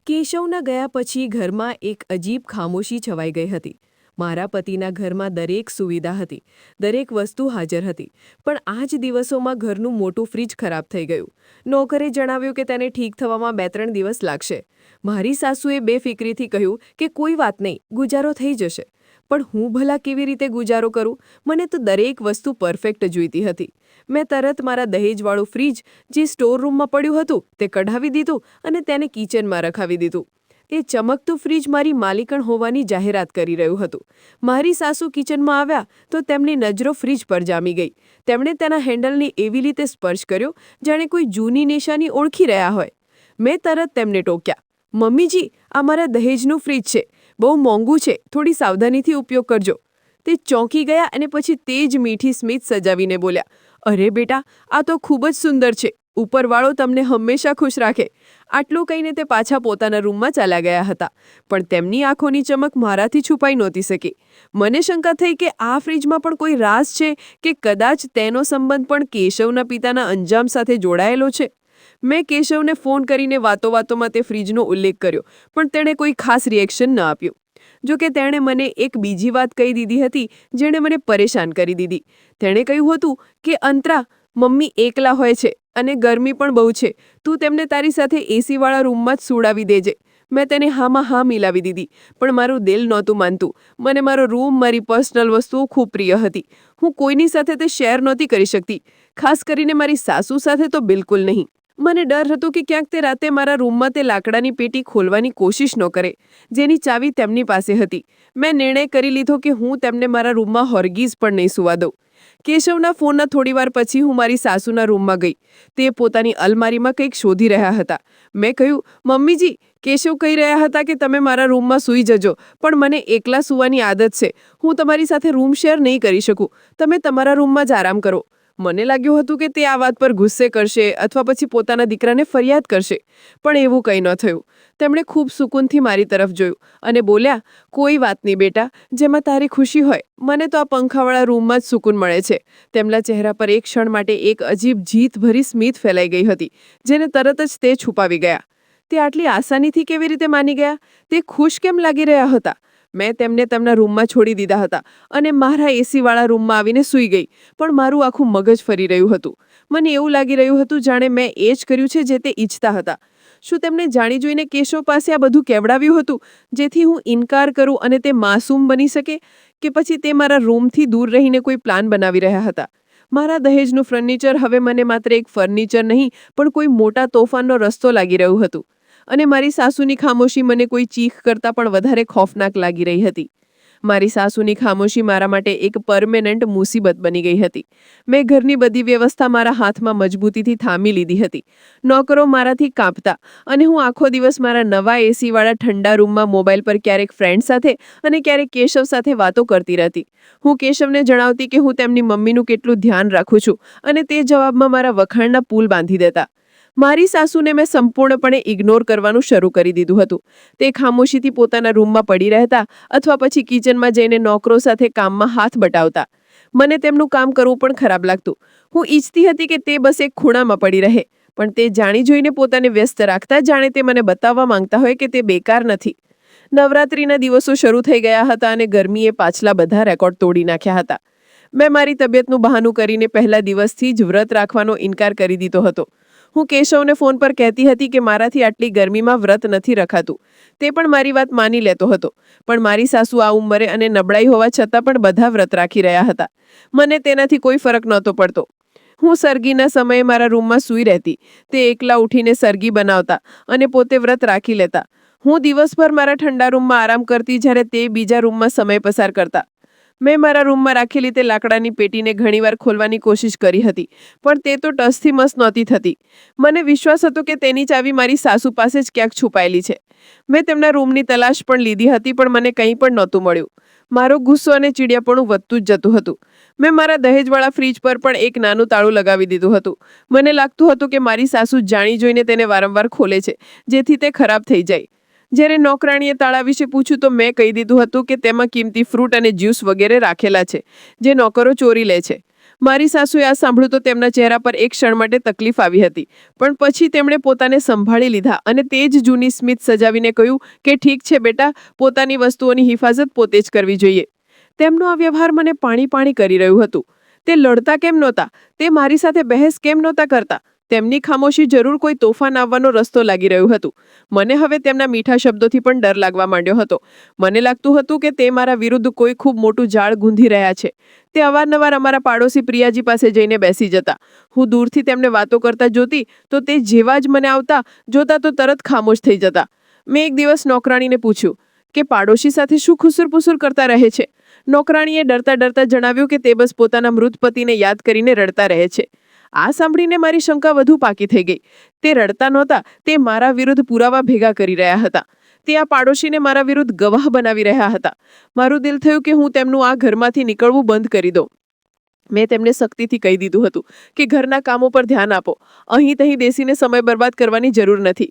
કેશવના ગયા પછી ઘરમાં એક અજીબ ખામોશી છવાઈ ગઈ હતી. મારા પતિના ઘરમાં દરેક સુવિધા હતી, દરેક વસ્તુ હાજર હતી, પણ આ જ દિવસોમાં ઘરનું મોટું ફ્રીજ ખરાબ થઈ ગયું. નોકરે જણાવ્યું કે તેને ઠીક થવામાં 2-3 દિવસ લાગશે. મારી સાસુએ બેફિકરીથી કહ્યું કે કોઈ વાત નહીં, ગુજારો થઈ જશે. પણ હું ભલા કેવી રીતે ગુજારો કરું? મને તો દરેક વસ્તુ પરફેક્ટ જોઈતી હતી. મેં તરત મારા દહેજવાળું ફ્રીજ જે સ્ટોર રૂમમાં પડ્યું હતું તે કઢાવી દીધું અને તેને કિચનમાં રખાવી દીધું. એ ચમકતું ફ્રીજ મારી માલિકણ હોવાની જાહેરાત કરી રહ્યું હતું. મારી સાસુ કિચનમાં આવ્યા તો તેમની નજરો ફ્રીજ પર જામી ગઈ. તેમણે તેના હેન્ડલને એવી રીતે સ્પર્શ કર્યો જાણે કોઈ જૂની નિશાની ઓળખી રહ્યા હોય. મેં તરત તેમને ટોક્યા, મમ્મીજી, આ મારા દહેજનું ફ્રીજ છે, બહુ મોંઘું છે, થોડી સાવધાનીથી ઉપયોગ કરજો. તે ચોંકી ગયા અને પછી તે જ મીઠી સ્મિત સજાવીને બોલ્યા, અરે બેટા, આ તો ખૂબ જ સુંદર છે, ઉપરવાળો તમને હંમેશા ખુશ રાખે. આટલું કહીને તે પાછા પોતાના રૂમમાં ચાલ્યા ગયા હતા. પણ તેમની આંખોની ચમક મારાથી છુપાઈ નહોતી શકી. મને શંકા થઈ કે આ ફ્રીજમાં પણ કોઈ રાઝ છે કે કદાચ તેનો સંબંધ પણ કેશવના પિતાના અંજામ સાથે જોડાયેલો છે. મેં કેશવને ફોન કરીને વાતોવાતોમાં તે ફ્રીજનો ઉલ્લેખ કર્યો, પણ તેણે કોઈ ખાસ રિએક્શન ન આપ્યું. જો કે તેણે મને એક બીજી વાત કહી દીધી હતી જેણે મને પરેશાન કરી દીધી. તેણે કહ્યું હતું કે અંતરા, મમ્મી એકલા હોય છે અને ગરમી પણ બહુ છે, તું તેમને તારી સાથે એસીવાળા રૂમમાં જ સુડાવી દેજે. મેં તેને હામાં હા મિલાવી દીધી, પણ મારું દિલ નહોતું માનતું. મને મારો રૂમ, મારી પર્સનલ વસ્તુઓ ખૂબ પ્રિય હતી. હું કોઈની સાથે તે શેર નહોતી કરી શકતી, ખાસ કરીને મારી સાસુ સાથે તો બિલકુલ નહીં. મને ડર હતો કે ક્યાંક તે રાતે મારા રૂમમાં તે લાકડાની પેટી ખોલવાની કોશિશ ન કરે, જેની ચાવી તેમની પાસે હતી. મેં નિર્ણય કરી લીધો કે હું તેમને મારા રૂમમાં હોરગીઝ પણ નહીં સુવા દઉં. કેશવના ફોનના થોડીવાર પછી હું મારી સાસુના રૂમમાં ગઈ. તે પોતાની અલમારીમાં કંઈક શોધી રહ્યા હતા. મેં કહ્યું, મમ્મીજી, કેશવ કહી રહ્યા હતા કે તમે મારા રૂમમાં સૂઈ જજો, પણ મને એકલા સૂવાની આદત છે. હું તમારી સાથે રૂમ શેર નહીં કરી શકું. તમે તમારા રૂમમાં જ આરામ કરો. મને લાગ્યું હતું કે તે આ વાત પર ગુસ્સે કરશે અથવા પછી પોતાના દીકરાને ફરિયાદ કરશે, પણ એવું કંઈ ન થયું. તેમણે ખૂબ સુકૂનથી મારી તરફ જોયું અને બોલ્યા, કોઈ વાત નહીં બેટા, જેમાં તારી ખુશી હોય. મને તો આ પંખાવાળા રૂમમાં જ સુકૂન મળે છે. તેમના ચહેરા પર એક ક્ષણ માટે એક અજીબ જીતભરી સ્મિત ફેલાઈ ગઈ હતી, જેને તરત જ તે છુપાવી ગયા. તે આટલી આસાનીથી કેવી રીતે માની ગયા? તે ખુશ કેમ લાગી રહ્યા હતા? મેં તેમને તેમના રૂમમાં છોડી દીધા હતા અને મારા એસીવાળા રૂમમાં આવીને સૂઈ ગઈ. પણ મારું આખું મગજ ફરી રહ્યું હતું. મને એવું લાગી રહ્યું હતું જાણે મેં એ જ કર્યું છે જે તે ઈચ્છતા હતા. શું તેમણે જાણી જોઈને કેશવ પાસે આ બધું કેવડાવ્યું હતું જેથી હું ઇનકાર કરું અને તે માસૂમ બની શકે? કે પછી તે મારા રૂમથી દૂર રહીને કોઈ પ્લાન બનાવી રહ્યા હતા? મારા દહેજનું ફર્નિચર હવે મને માત્ર એક ફર્નિચર નહીં પણ કોઈ મોટા તોફાનનો રસ્તો લાગી રહ્યું હતું. અને મારી સાસુની ખામોશી મને કોઈ ચીખ કરતાં પણ વધારે ખોફનાક લાગી રહી હતી. મારી સાસુની ખામોશી મારા માટે એક પરમેનન્ટ મુસીબત બની ગઈ હતી. મેં ઘરની બધી વ્યવસ્થા મારા હાથમાં મજબૂતીથી થામી લીધી હતી. નોકરો મારાથી કાંપતા અને હું આખો દિવસ મારા નવા એસીવાળા ઠંડા રૂમમાં મોબાઈલ પર ક્યારેક ફ્રેન્ડ સાથે અને ક્યારેક કેશવ સાથે વાતો કરતી રહેતી. હું કેશવને જણાવતી કે હું તેમની મમ્મીનું કેટલું ધ્યાન રાખું છું અને તે જવાબમાં મારા વખાણના પુલ બાંધી દેતા. મારી સાસુને મેં સંપૂર્ણપણે ઇગ્નોર કરવાનું શરૂ કરી દીધું હતું. તે ખામોશીથી પોતાના રૂમમાં પડી રહેતા અથવા પછી કિચનમાં જઈને નોકરો સાથે કામમાં હાથ બટાવતા. મને તેમનું કામ કરવું પણ ખરાબ લાગતું. હું ઈચ્છતી હતી કે તે બસ એક ખૂણામાં પડી રહે, પણ તે જાણી જોઈને પોતાને વ્યસ્ત રાખતા જાણે તે મને બતાવવા માંગતા હોય કે તે બેકાર નથી. નવરાત્રિના દિવસો શરૂ થઈ ગયા હતા અને ગરમીએ પાછલા બધા રેકોર્ડ તોડી નાખ્યા હતા. મેં મારી તબિયતનું બહાનું કરીને પહેલા દિવસથી જ વ્રત રાખવાનો ઇનકાર કરી દીધો હતો. હું કેશવને ફોન પર કહેતી હતી કે મારાથી આટલી ગરમીમાં વ્રત નથી રખાતું. તે પણ મારી વાત માની લેતો હતો. પણ મારી સાસુ આ ઉંમરે અને નબળાઈ હોવા છતાં પણ બધા વ્રત રાખી રહ્યા હતા. મને તેનાથી કોઈ ફરક નહોતો પડતો. હું સરગીના સમયે મારા રૂમમાં સૂઈ રહેતી. તે એકલા ઉઠીને સરગી બનાવતા અને પોતે વ્રત રાખી લેતા. હું દિવસભર મારા ઠંડા રૂમમાં આરામ કરતી જ્યારે તે બીજા રૂમમાં સમય પસાર કરતા. મેં મારા રૂમમાં રાખેલી તે લાકડાની પેટીને ઘણીવાર ખોલવાની કોશિશ કરી હતી, પણ તે તો ટસથી મસ નહોતી થતી. મને વિશ્વાસ હતો કે તેની ચાવી મારી સાસુ પાસે જ ક્યાંક છુપાયેલી છે. મેં તેમના રૂમની તલાશ પણ લીધી હતી, પણ મને કંઈ પણ નહોતું મળ્યું. મારો ગુસ્સો અને ચીડિયાપણું વધતું જ જતું હતું. મેં મારા દહેજવાળા ફ્રીજ પર પણ એક નાનું તાળું લગાવી દીધું હતું. મને લાગતું હતું કે મારી સાસુ જાણી જોઈને તેને વારંવાર ખોલે છે, જેથી તે ખરાબ થઈ જાય. જ્યારે નોકરાણીએ તાળા વિશે પૂછ્યું તો મેં કહી દીધું હતું કે તેમાં કિંમતી ફ્રૂટ અને જ્યુસ વગેરે રાખેલા છે, જે નોકરો ચોરી લે છે. મારી સાસુએ આ સાંભળ્યું તો તેમના ચહેરા પર એક ક્ષણ માટે તકલીફ આવી હતી, પણ પછી તેમણે પોતાને સંભાળી લીધા અને તે જ જૂની સ્મિત સજાવીને કહ્યું કે ઠીક છે બેટા, પોતાની વસ્તુઓની હિફાજત પોતે જ કરવી જોઈએ. તેમનો આ વ્યવહાર મને પાણી કરી રહ્યું હતું. તે લડતા કેમ નહોતા? તે મારી સાથે બહેસ કેમ નહોતા કરતા? તેમની ખામોશી જરૂર કોઈ તોફાન આવવાનો રસ્તો લાગી રહ્યું હતું. મને હવે તેમના મીઠા શબ્દોથી પણ ડર લાગવા માંડ્યો હતો. મને લાગતું હતું કે તે મારા વિરુદ્ધ કોઈ ખૂબ મોટું જાળ ગૂંધી રહ્યા છે. તે અવારનવાર અમારા પાડોશી પ્રિયાજી પાસે જઈને બેસી જતા. હું દૂરથી તેમને વાતો કરતા જોતી તો તે જેવા જ મને આવતા જોતા તો તરત ખામોશ થઈ જતા. મેં એક દિવસ નોકરાણીને પૂછ્યું કે પાડોશી સાથે શું ખુસુર-પુસુર કરતા રહે છે? નોકરાણીએ ડરતા જણાવ્યું કે તે બસ પોતાના મૃત પતિને યાદ કરીને રડતા રહે છે. આ સાંભળીને મારી શંકા વધુ પાકી થઈ ગઈ. તે રડતા નહોતા, તે મારા વિરુદ્ધ પુરાવા ભેગા કરી રહ્યા હતા. તે આ પાડોશીને મારા વિરુદ્ધ ગવાહ બનાવી રહ્યા હતા. મારું દિલ થયું કે હું તેમનું આ ઘરમાંથી નીકળવું બંધ કરી દઉં. મેં તેમને સખ્તીથી કહી દીધું હતું કે ઘરના કામો પર ધ્યાન આપો. અહીં બેસીને સમય બરબાદ કરવાની જરૂર નથી.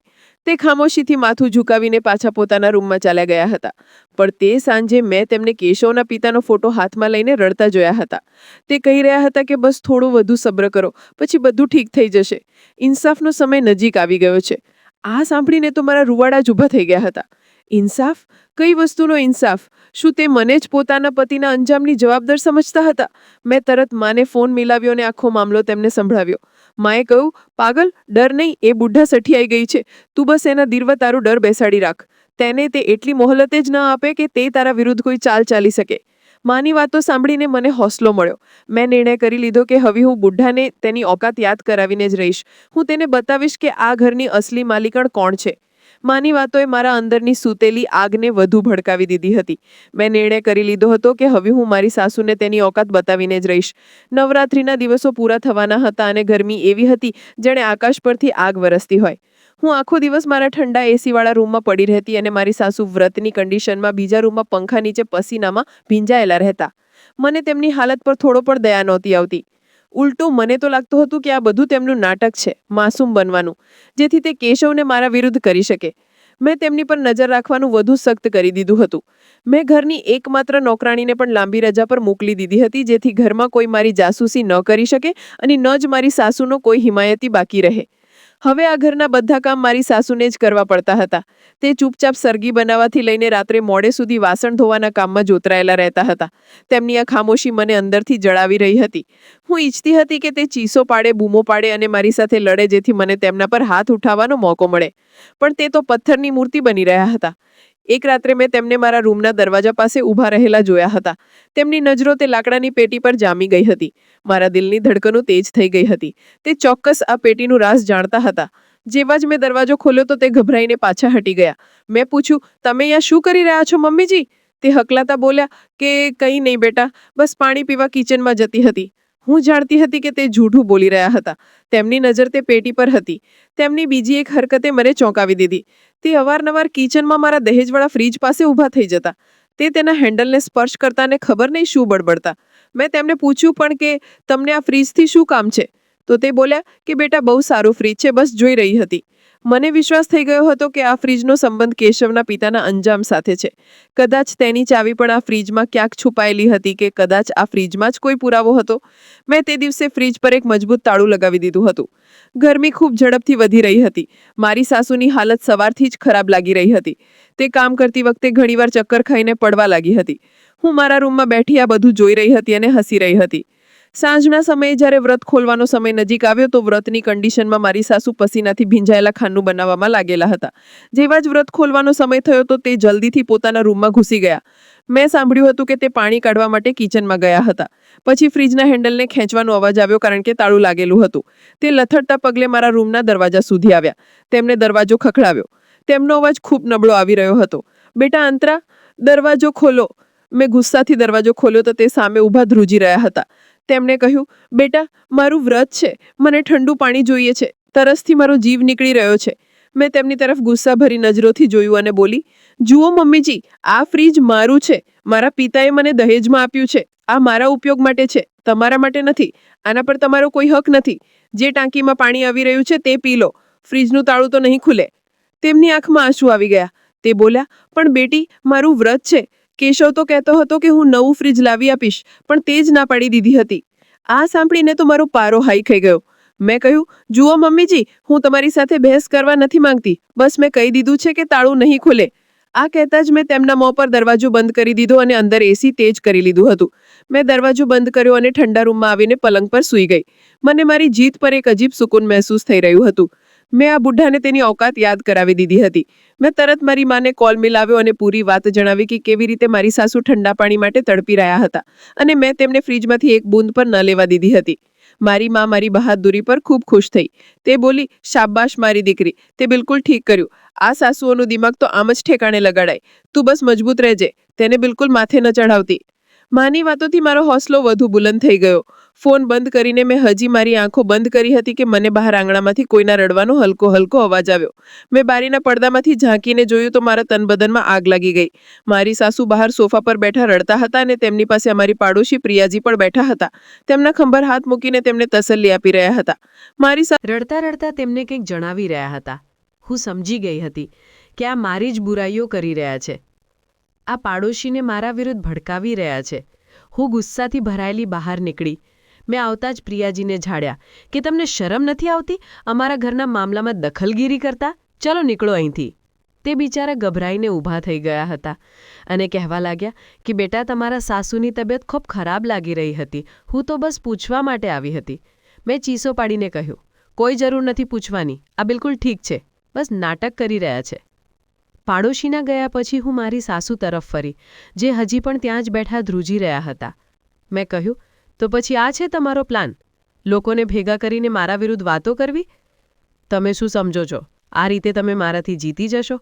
તે ખામોશીથી માથું ઝુકાવીને પાછા પોતાના રૂમમાં ચાલ્યા ગયા હતા. પણ તે સાંજે મેં તેમને કેશવના પિતાનો ફોટો હાથમાં લઈને રડતા જોયા હતા. તે કહી રહ્યા હતા કે બસ થોડું વધુ સબ્ર કરો, પછી બધું ઠીક થઈ જશે. ઇન્સાફનો સમય નજીક આવી ગયો છે. આ સાંભળીને તો મારા રૂવાડા જ ઊભા થઈ ગયા હતા. ઇન્સાફ? કઈ વસ્તુનો ઇન્સાફ? શું તે મને જ પોતાના પતિના અંજામની જવાબદાર સમજતા હતા? મેં તરત માને ફોન મિલાવ્યો અને આખો મામલો તેમને સંભળાવ્યો. માએ કહ્યું, પાગલ, ડર નહીં, એ બુઢા સઠિયાઈ ગઈ છે. તું બસ એના દિલમાં તારું ડર બેસાડી રાખ. તેને તે એટલી મોહલતે જ ન આપે કે તે તારા વિરુદ્ધ કોઈ ચાલ ચાલી શકે. માની વાતો સાંભળીને મને હોંસલો મળ્યો. મેં નિર્ણય કરી લીધો કે હવે હું બુઢાને તેની ઓકાત યાદ કરાવીને જ રહીશ. હું તેને બતાવીશ કે આ ઘરની અસલી માલિકણ કોણ છે. માની વાતોએ મારા અંદરની સૂતેલી આગને વધુ ભડકાવી દીધી હતી. મેં નિર્ણય કરી લીધો હતો કે હવે હું મારી સાસુને તેની ઓકાત બતાવીને જ રહીશ. નવરાત્રિના દિવસો પૂરા થવાના હતા અને ગરમી એવી હતી જેણે આકાશ પરથી આગ વરસતી હોય. હું આખો દિવસ મારા ઠંડા એસીવાળા રૂમમાં પડી રહેતી અને મારી સાસુ વ્રતની કન્ડિશનમાં બીજા રૂમમાં પંખા નીચે પસીનામાં ભીંજાયેલા રહેતા. મને તેમની હાલત પર થોડો પણ દયા નહોતી આવતી. ઉલટું મને તો લાગતું હતું કે આ બધું તેમનું નાટક છે, માસૂમ બનવાનું, જેથી તે કેશવને મારા વિરુદ્ધ કરી શકે. મેં તેમની પર નજર રાખવાનું વધુ સખ્ત કરી દીધું હતું. મેં ઘરની એકમાત્ર નોકરાણીને પણ લાંબી રજા પર મોકલી દીધી હતી, જેથી ઘરમાં કોઈ મારી જાસૂસી ન કરી શકે અને ન જ મારી સાસુનો કોઈ હિમાયતી બાકી રહે. હવે આ ઘરના બધા કામ મારી સાસુને જ કરવા પડતા હતા. તે ચૂપચાપ સરગી બનાવવાથી લઈને રાત્રે મોડે સુધી વાસણ ધોવાના કામમાં જોતરાયેલા રહેતા હતા. તેમની આ ખામોશી મને અંદરથી જળાવી રહી હતી. હું ઈચ્છતી હતી કે તે ચીસો પાડે, બૂમો પાડે અને મારી સાથે લડે, જેથી મને તેમના પર હાથ ઉઠાવવાનો મોકો મળે. પણ તે તો પથ્થરની મૂર્તિ બની રહ્યા હતા. એક રાત્રે મેં તેમને મારા રૂમના દરવાજા પાસે ઊભા રહેલા જોયા હતા. તેમની નજરો તે લાકડાની પેટી પર જામી ગઈ હતી. મારા દિલની ધડકનો તેજ થઈ ગઈ હતી. તે ચોક્કસ આ પેટીનું રાઝ જાણતા હતા. જેવા જ મેં દરવાજો ખોલ્યો તો તે ગભરાઈને પાછા હટી ગયા. મેં પૂછ્યું, તમે અહીંયા શું કરી રહ્યા છો મમ્મીજી? તે હકલાતા બોલ્યા કે કંઈ નહીં બેટા, બસ પાણી પીવા કિચનમાં જતી હતી. હું જાણતી હતી કે તે જૂઠું બોલી રહ્યા હતા. તેમની નજર તે પેટી પર હતી. તેમની બીજી એક હરકતે મને ચોંકાવી દીધી. તે અવારનવાર કિચનમાં મારા દહેજવાળા ફ્રીજ પાસે ઊભા થઈ જતા. તે તેના હેન્ડલને સ્પર્શ કરતાને ખબર નહીં શું બડબડતા. મેં તેમને પૂછ્યું પણ કે તમને આ ફ્રીજથી શું કામ છે? તો તે બોલ્યા કે બેટા બહુ સારું ફ્રીજ છે, બસ જોઈ રહી હતી. મને વિશ્વાસ થઈ ગયો હતો કે આ ફ્રીજનો સંબંધ કેશવના પિતાના અંજામ સાથે છે. કદાચ તેની ચાવી પણ આ ફ્રીજમાં ક્યાંક છુપાયેલી હતી, કે કદાચ આ ફ્રીજમાં જ કોઈ પુરાવો હતો. મેં તે દિવસે ફ્રીજ પર એક મજબૂત તાળું લગાવી દીધું હતું. ગરમી ખૂબ ઝડપથી વધી રહી હતી. મારી સાસુની હાલત સવારથી જ ખરાબ લાગી રહી હતી. તે કામ કરતી વખતે ઘણીવાર ચક્કર ખાઈને પડવા લાગી હતી. હું મારા રૂમમાં બેઠી આ બધું જોઈ રહી હતી અને હસી રહી હતી. સાંજના સમયે જ્યારે વ્રત ખોલવાનો સમય નજીક આવ્યો તો વ્રતની કન્ડિશનમાં મારી સાસુ પસીનાથી ભીંજાયેલા ખાનું બનાવવામાં લાગેલા હતા. જેવા જ વ્રત ખોલવાનો સમય થયો તો તે જલ્દીથી પોતાના રૂમમાં ઘૂસી ગયા. મેં સાંભળ્યું હતું કે તે પાણી કાઢવા માટે કિચનમાં ગયા હતા. પછી ફ્રીજના હેન્ડલને ખેંચવાનો અવાજ આવ્યો, કારણ કે તાળું લાગેલું હતું. તે લથડતા પગલે મારા રૂમના દરવાજા સુધી આવ્યા. તેમણે દરવાજો ખખડાવ્યો. તેમનો અવાજ ખૂબ નબળો આવી રહ્યો હતો. બેટા અંતરા, દરવાજો ખોલો. મેં ગુસ્સાથી દરવાજો ખોલ્યો તો તે સામે ઊભા ધ્રુજી રહ્યા હતા. તેમણે કહ્યું, બેટા મારું વ્રત છે, મને ઠંડુ પાણી જોઈએ છે, તરસથી મારો જીવ નીકળી રહ્યો છે. મેં તેમની તરફ ગુસ્સાભરી નજરોથી જોયું અને બોલી, જુઓ મમ્મીજી, આ ફ્રીજ મારું છે. મારા પિતાએ મને દહેજમાં આપ્યું છે. આ મારા ઉપયોગ માટે છે, તમારા માટે નથી. આના પર તમારો કોઈ હક નથી. જે ટાંકીમાં પાણી આવી રહ્યું છે તે પી લો. ફ્રીજનું તાળું તો નહીં ખુલે. તેમની આંખમાં આંસુ આવી ગયા. તે બોલ્યા, પણ બેટી મારું વ્રત છે. કેશવ તો કહેતો હતો કે હું નવું ફ્રીજ લાવી આપીશ, પણ તે જ ના પાડી દીધી હતી. આ સાંભળીને તો મારો પારો હાઈ થઈ ગયો. મેં કહ્યું, જુઓ મમ્મીજી, હું તમારી સાથે બહેસ કરવા નથી માંગતી. બસ મેં કહી દીધું છે કે તાળું નહીં ખુલે. આ કહેતા જ મેં તેમના મોં પર દરવાજો બંધ કરી દીધો અને અંદર એસી તેજ કરી લીધું હતું. મેં દરવાજો બંધ કર્યો અને ઠંડા રૂમમાં આવીને પલંગ પર સૂઈ ગઈ. મને મારી જીત પર એક અજીબ સુકૂન મહેસૂસ થઈ રહ્યું હતું. મેં આ બુઢાને તેની ઓકાત યાદ કરાવી દીધી હતી. મેં તરત મારી માને કોલ મિલાવ્યો અને પૂરી વાત જણાવી કે કેવી રીતે મારી સાસુ ઠંડા પાણી માટે તડપી રહ્યા હતા અને મેં તેમને ફ્રીજમાંથી એક બૂંદ પર ન લેવા દીધી હતી. મારી માં મારી બહાદુરી પર ખૂબ ખુશ થઈ. તે બોલી, શાબાશ મારી દીકરી, તે બિલકુલ ઠીક કર્યું. આ સાસુઓનું દિમાગ તો આમ જ ઠેકાણે લગાડાય. તું બસ મજબૂત રહેજે, તેને બિલકુલ માથે ન ચઢાવતી. માની વાતોથી મારો હૌસલો વધુ બુલંદ થઈ ગયો. ફોન બંધ કરીને મેં હજી મારી આંખો બંધ કરી હતી કે મને બહાર આંગણામાંથી કોઈના રડવાનો હલકો હલકો અવાજ આવ્યો. મેં બારીના પડદામાંથી ઝાંકીને જોયું તો મારા તનબદનમાં આગ લાગી ગઈ. મારી સાસુ બહાર સોફા પર બેઠા રડતા હતા અને તેમની પાસે અમારી પાડોશી પ્રિયાજી પણ બેઠા હતા. તેમના ખંભર હાથ મૂકીને તેમને તસલ્લી આપી રહ્યા હતા. મારી રડતા રડતા તેમને કંઈક જણાવી રહ્યા હતા. હું સમજી ગઈ હતી કે આ મારી જ બુરાઈઓ કરી રહ્યા છે. આ પાડોશીને મારા વિરુદ્ધ ભડકાવી રહ્યા છે. હું ગુસ્સાથી ભરાયેલી બહાર નીકળી. મેં આવતા જ પ્રિયાજીને ઝાડ્યા કે તમને શરમ નથી આવતી અમારા ઘરના મામલામાં દખલગીરી કરતા? ચલો નીકળો અહીંથી. તે બિચારા ગભરાઈને ઊભા થઈ ગયા હતા અને કહેવા લાગ્યા કે બેટા તમારા સાસુની તબિયત ખૂબ ખરાબ લાગી રહી હતી. હું તો બસ પૂછવા માટે આવી હતી. મેં ચીસો પાડીને કહ્યું, કોઈ જરૂર નથી પૂછવાની, આ બિલકુલ ઠીક છે, બસ નાટક કરી રહ્યા છે. પાડોશીના ગયા પછી હું મારી સાસુ તરફ ફરી, જે હજી પણ ત્યાં જ બેઠા ધ્રુજી રહ્યા હતા. મેં કહ્યું, તો પછી આ છે તમારો પ્લાન? લોકોને ભેગા કરીને મારા વિરુદ્ધ વાતો કરવી? તમે શું સમજો છો? આ રીતે તમે મારાથી જીતી જશો?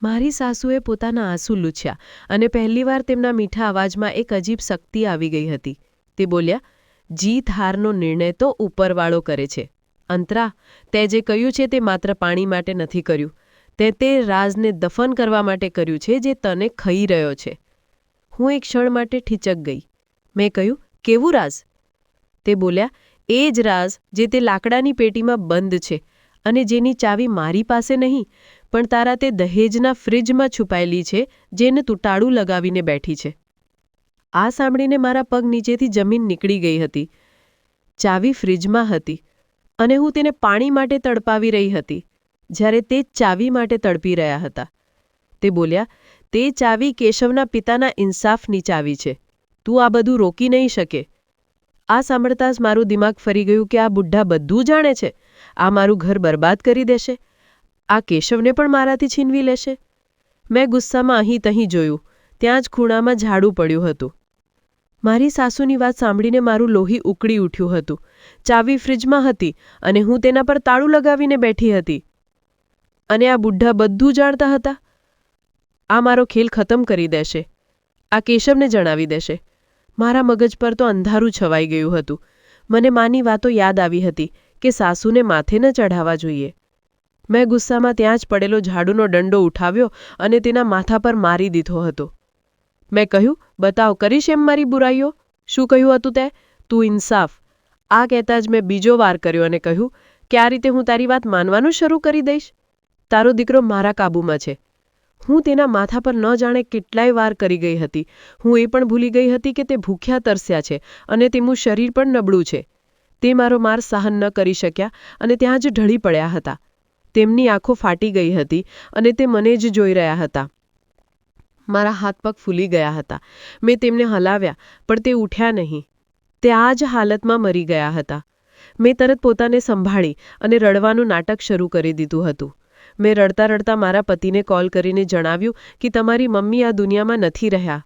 મારી સાસુએ પોતાના આંસુ લૂછ્યા અને પહેલીવાર તેમના મીઠા અવાજમાં એક અજીબ શક્તિ આવી ગઈ હતી. તે બોલ્યા, જીત હારનો નિર્ણય તો ઉપરવાળો કરે છે. અંતરા, તે જે કહ્યું છે તે માત્ર પાણી માટે નથી કર્યું. તે રાજને દફન કરવા માટે કર્યું છે જે તને ખાઈ રહ્યો છે. હું એક ક્ષણ માટે ઠીચક ગઈ. મેં કહ્યું, કેવું રાજ? તે બોલ્યા, એ જ રાજ જે તે લાકડાની પેટીમાં બંધ છે અને જેની ચાવી મારી પાસે નહીં પણ તારા તે દહેજના ફ્રીજમાં છુપાયેલી છે, જેને તું તાળું લગાવીને બેઠી છે. આ સાંભળીને મારા પગ નીચેથી જમીન નીકળી ગઈ હતી. ચાવી ફ્રીજમાં હતી, અને હું તેને પાણી માટે તડપાવી રહી હતી જ્યારે તે જ ચાવી માટે તડપી રહ્યા હતા. તે બોલ્યા, તે ચાવી કેશવના પિતાના ઇન્સાફની ચાવી છે. તું આ બધું રોકી નહીં શકે. આ સાંભળતા જ મારું દિમાગ ફરી ગયું કે આ બુઢ્ઢા બધું જાણે છે. આ મારું ઘર બરબાદ કરી દેશે. આ કેશવને પણ મારાથી છીનવી લેશે. મેં ગુસ્સામાં અહીં તહીં જોયું. ત્યાં જ ખૂણામાં ઝાડું પડ્યું હતું. મારી સાસુની વાત સાંભળીને મારું લોહી ઉકળી ઉઠ્યું હતું. ચાવી ફ્રિજમાં હતી અને હું તેના પર તાળું લગાવીને બેઠી હતી. અને આ બુઢ્ઢા બધું જાણતા હતા. આ મારો ખેલ ખતમ કરી દેશે. આ કેશવને જણાવી દેશે. મારા મગજ પર તો અંધારું છવાઈ ગયું હતું. મને માની વાતો યાદ આવી હતી કે સાસુને માથે ન ચઢાવવા જોઈએ. મેં ગુસ્સામાં ત્યાં જ પડેલો ઝાડુનો દંડો ઉઠાવ્યો અને તેના માથા પર મારી દીધો હતો. મેં કહ્યું, બતાવ, કરીશ એમ મારી બુરાઈઓ? શું કહ્યું હતું તે? તું ઇન્સાફ. આ કહેતા જ મેં બીજો વાર કર્યો અને કહ્યું કે આ રીતે હું તારી વાત માનવાનું શરૂ કરી દઈશ. તારો દીકરો મારા કાબૂમાં છે. હું તેના માથા પર ન જાણે કેટલાય વાર કરી ગઈ હતી. હું એ પણ ભૂલી ગઈ હતી કે તે ભૂખ્યા તરસ્યા છે અને તેમનું શરીર પણ નબળું છે. તે મારો માર સહન ન કરી શક્યા અને ત્યાં જ ઢળી પડ્યા હતા. તેમની આંખો ફાટી ગઈ હતી અને તે મને જ જોઈ રહ્યા હતા. મારા હાથ પગ ફૂલી ગયા હતા. મેં તેમને હલાવ્યા પણ તે ઉઠ્યા નહીં. તે આ જ હાલતમાં મરી ગયા હતા. મેં તરત પોતાને સંભાળી અને રડવાનું નાટક શરૂ કરી દીધું હતું. મેં રડતા રડતા મારા પતિને કોલ કરીને જણાવ્યું કે તમારી મમ્મી આ દુનિયામાં નથી રહ્યા.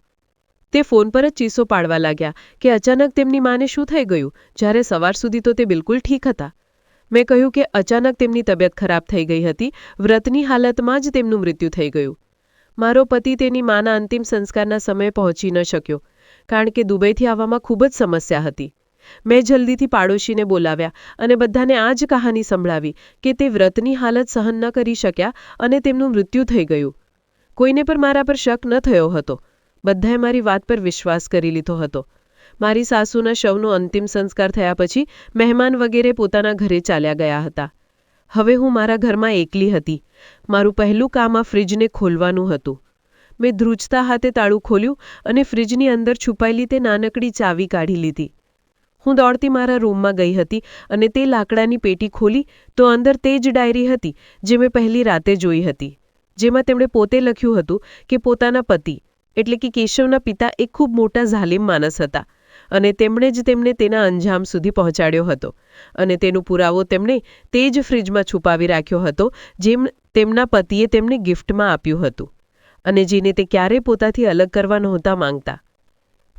તે ફોન પર જ ચીસો પાડવા લાગ્યા કે અચાનક તેમની માને શું થઈ ગયું, જ્યારે સવાર સુધી તો તે બિલકુલ ઠીક હતા. મેં કહ્યું કે અચાનક તેમની તબિયત ખરાબ થઈ ગઈ હતી. વ્રતની હાલતમાં જ તેમનું મૃત્યુ થઈ ગયું. મારો પતિ તેની માના અંતિમ સંસ્કારના સમયે પહોંચી ન શક્યો કારણ કે દુબઈથી આવવામાં ખૂબ જ સમસ્યા હતી. મેં જલ્દીથી પાડોશીને બોલાવ્યા અને બધાને આ જ કહાની સંભળાવી કે તે વ્રતની હાલત સહન ન કરી શક્યા અને તેમનું મૃત્યુ થઈ ગયું. કોઈને પર મારા પર શક ન થયો હતો. બધાએ મારી વાત પર વિશ્વાસ કરી લીધો હતો. મારી સાસુના શવનો અંતિમ સંસ્કાર થયા પછી મહેમાન વગેરે પોતાના ઘરે ચાલ્યા ગયા હતા. હવે હું મારા ઘરમાં એકલી હતી. મારું પહેલું કામ આ ફ્રિજને ખોલવાનું હતું. મેં ધ્રુજતા હાથે તાળું ખોલ્યું અને ફ્રિજની અંદર છુપાયેલી તે નાનકડી ચાવી કાઢી લીધી. હું દોડતી મારા રૂમમાં ગઈ હતી અને તે લાકડાની પેટી ખોલી તો અંદર તે જ ડાયરી હતી જે મેં પહેલી રાતે જોઈ હતી, જેમાં તેમણે પોતે લખ્યું હતું કે પોતાના પતિ એટલે કે કેશવના પિતા એક ખૂબ મોટા ઝાલિમ માણસ હતા અને તેમણે જ તેમને તેના અંજામ સુધી પહોંચાડ્યો હતો અને તેનો પુરાવો તેમણે તે જ ફ્રિજમાં છુપાવી રાખ્યો હતો જેમ તેમના પતિએ તેમને ગિફ્ટમાં આપ્યું હતું અને જેને તે ક્યારેય પોતાથી અલગ કરવા નહોતા માંગતા.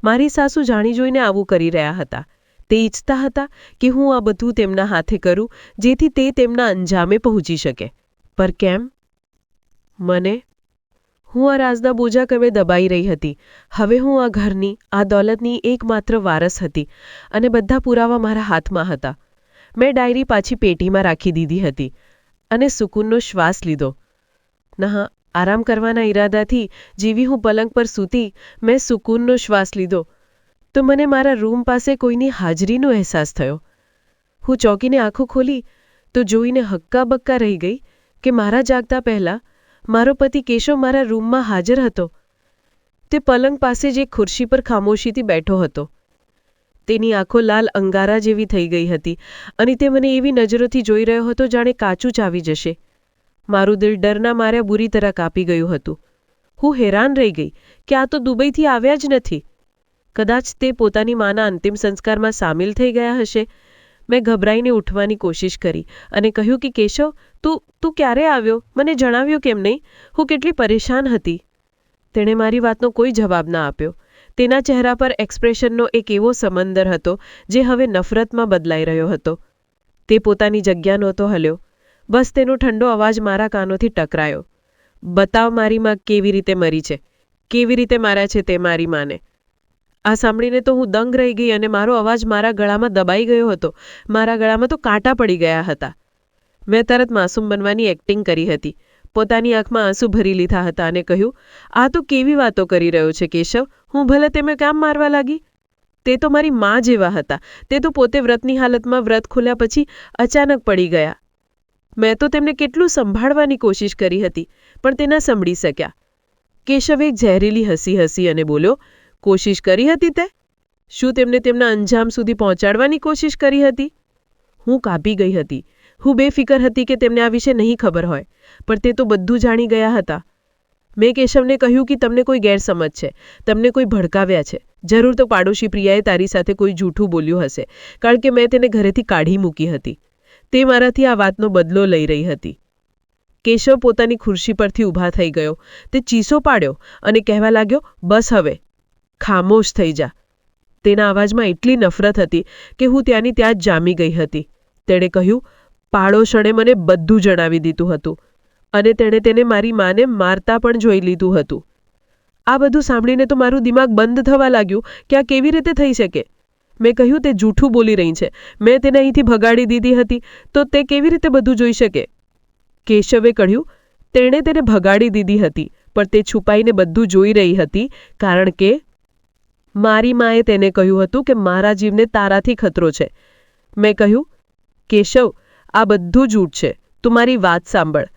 મારી સાસુ જાણી જોઈને આવું કરી રહ્યા હતા. તે ઈચ્છતા હતા કે હું આ બધું તેમના હાથે કરું જેથી તે તેમના અંજામે પહોંચી શકે. પર કેમ? મને? હું આ રાજના બોજા કમે દબાઈ રહી હતી. હવે હું આ ઘરની, આ દોલતની એકમાત્ર વારસ હતી અને બધા પુરાવા મારા હાથમાં હતા. મેં ડાયરી પાછી પેટીમાં રાખી દીધી હતી અને સુકૂનનો શ્વાસ લીધો. ના, આરામ કરવાના ઈરાદાથી જેવી હું પલંગ પર સૂતી, મેં સુકૂનનો શ્વાસ લીધો તો મને મારા રૂમ પાસે કોઈની હાજરીનો અહેસાસ થયો. હું ચોંકીને આંખો ખોલી તો જોઈને હક્કાબક્કા રહી ગઈ કે મારા જાગતા પહેલાં મારો પતિ કેશવ મારા રૂમમાં હાજર હતો. તે પલંગ પાસે જ એક ખુરશી પર ખામોશીથી બેઠો હતો. તેની આંખો લાલ અંગારા જેવી થઈ ગઈ હતી અને તે મને એવી નજરોથી જોઈ રહ્યો હતો જાણે કાચું ચાવી જશે. મારું દિલ ડરના માર્યા બુરી તરહ કાપી ગયું હતું. હું હેરાન રહી ગઈ કે આ તો દુબઈથી આવ્યા જ નથી. કદાચ તે પોતાની માના અંતિમ સંસ્કારમાં સામેલ થઈ ગયા હશે. મેં ગભરાઈને ઉઠવાની કોશિશ કરી અને કહ્યું કે કેશવ, તું ક્યારે આવ્યો? મને જણાવ્યું કેમ નહીં? હું કેટલી પરેશાન હતી. તેણે મારી વાતનો કોઈ જવાબ ના આપ્યો. તેના ચહેરા પર એક્સપ્રેશનનો એક એવો સમંદર હતો જે હવે નફરતમાં બદલાઈ રહ્યો હતો. તે પોતાની જગ્યા નહોતો હલ્યો. બસ તેનો ઠંડો અવાજ મારા કાનોથી ટકરાયો. બતાવ મારી માં કેવી રીતે મરી છે, કેવી રીતે માર્યા છે તે મારી માને. આ સાંભળીને તો હું દંગ રહી ગઈ અને મારો અવાજ મારા ગળામાં દબાઈ ગયો હતો. મારા ગળામાં તો કાંટા પડી ગયા હતા. મેં તરત માસૂમ બનવાની એક્ટિંગ કરી હતી. પોતાની આંખમાં આંસુ ભરી લીધા હતા અને કહ્યું, આ તો કેવી વાતો કરી રહ્યો છે કેશવ? હું ભલે તેમને કામ મારવા લાગી? તે તો મારી માં જેવા હતા. તે તો પોતે વ્રતની હાલતમાં વ્રત ખોલ્યા પછી અચાનક પડી ગયા. મેં તો તેમને કેટલું સંભાળવાની કોશિશ કરી હતી પણ તે ન સંભળી શક્યા. કેશવ એક ઝેરીલી હસી હસી અને બોલ્યો, કોશિશ કરી હતી તે? શું તેમને તેમના અંજામ સુધી પહોંચાડવાની કોશિશ કરી હતી? હું કાપી ગઈ હતી. હું બેફિકર હતી કે તેમને આ વિશે નહીં ખબર હોય, પણ તે તો બધું જાણી ગયા હતા. મેં કેશવને કહ્યું કે તમને કોઈ ગેરસમજ છે, તમને કોઈ ભડકાવ્યા છે. જરૂર તો પાડોશી પ્રિયાએ તારી સાથે કોઈ જૂઠું બોલ્યું હશે, કારણ કે મેં તેને ઘરેથી કાઢી મૂકી હતી. તે મારાથી આ વાતનો બદલો લઈ રહી હતી. કેશવ પોતાની ખુરશી પરથી ઊભા થઈ ગયો. તે ચીસો પાડ્યો અને કહેવા લાગ્યો, બસ હવે, ખામોશ થઈ જા. તેના અવાજમાં એટલી નફરત હતી કે હું ત્યાંની ત્યાં જ જામી ગઈ હતી. તેણે કહ્યું, પાડોશણે મને બધું જણાવી દીધું હતું અને તેણે તેને મારી માને મારતા પણ જોઈ લીધું હતું. આ બધું સાંભળીને તો મારું દિમાગ બંધ થવા લાગ્યું કે આ કેવી રીતે થઈ શકે. મેં કહ્યું, તે જૂઠું બોલી રહી છે. મેં તેને અહીંથી ભગાડી દીધી હતી, તો તે કેવી રીતે બધું જોઈ શકે? કેશવે કહ્યું, તેણે તેને ભગાડી દીધી હતી, પણ તે છુપાઈને બધું જોઈ રહી હતી, કારણ કે મારી માએ તેને કહ્યું હતું કે મારા જીવને તારાથી ખતરો છે. મેં કહ્યું, કેશવ, આ બધું જૂઠ છે. તું મારી વાત સાંભળ.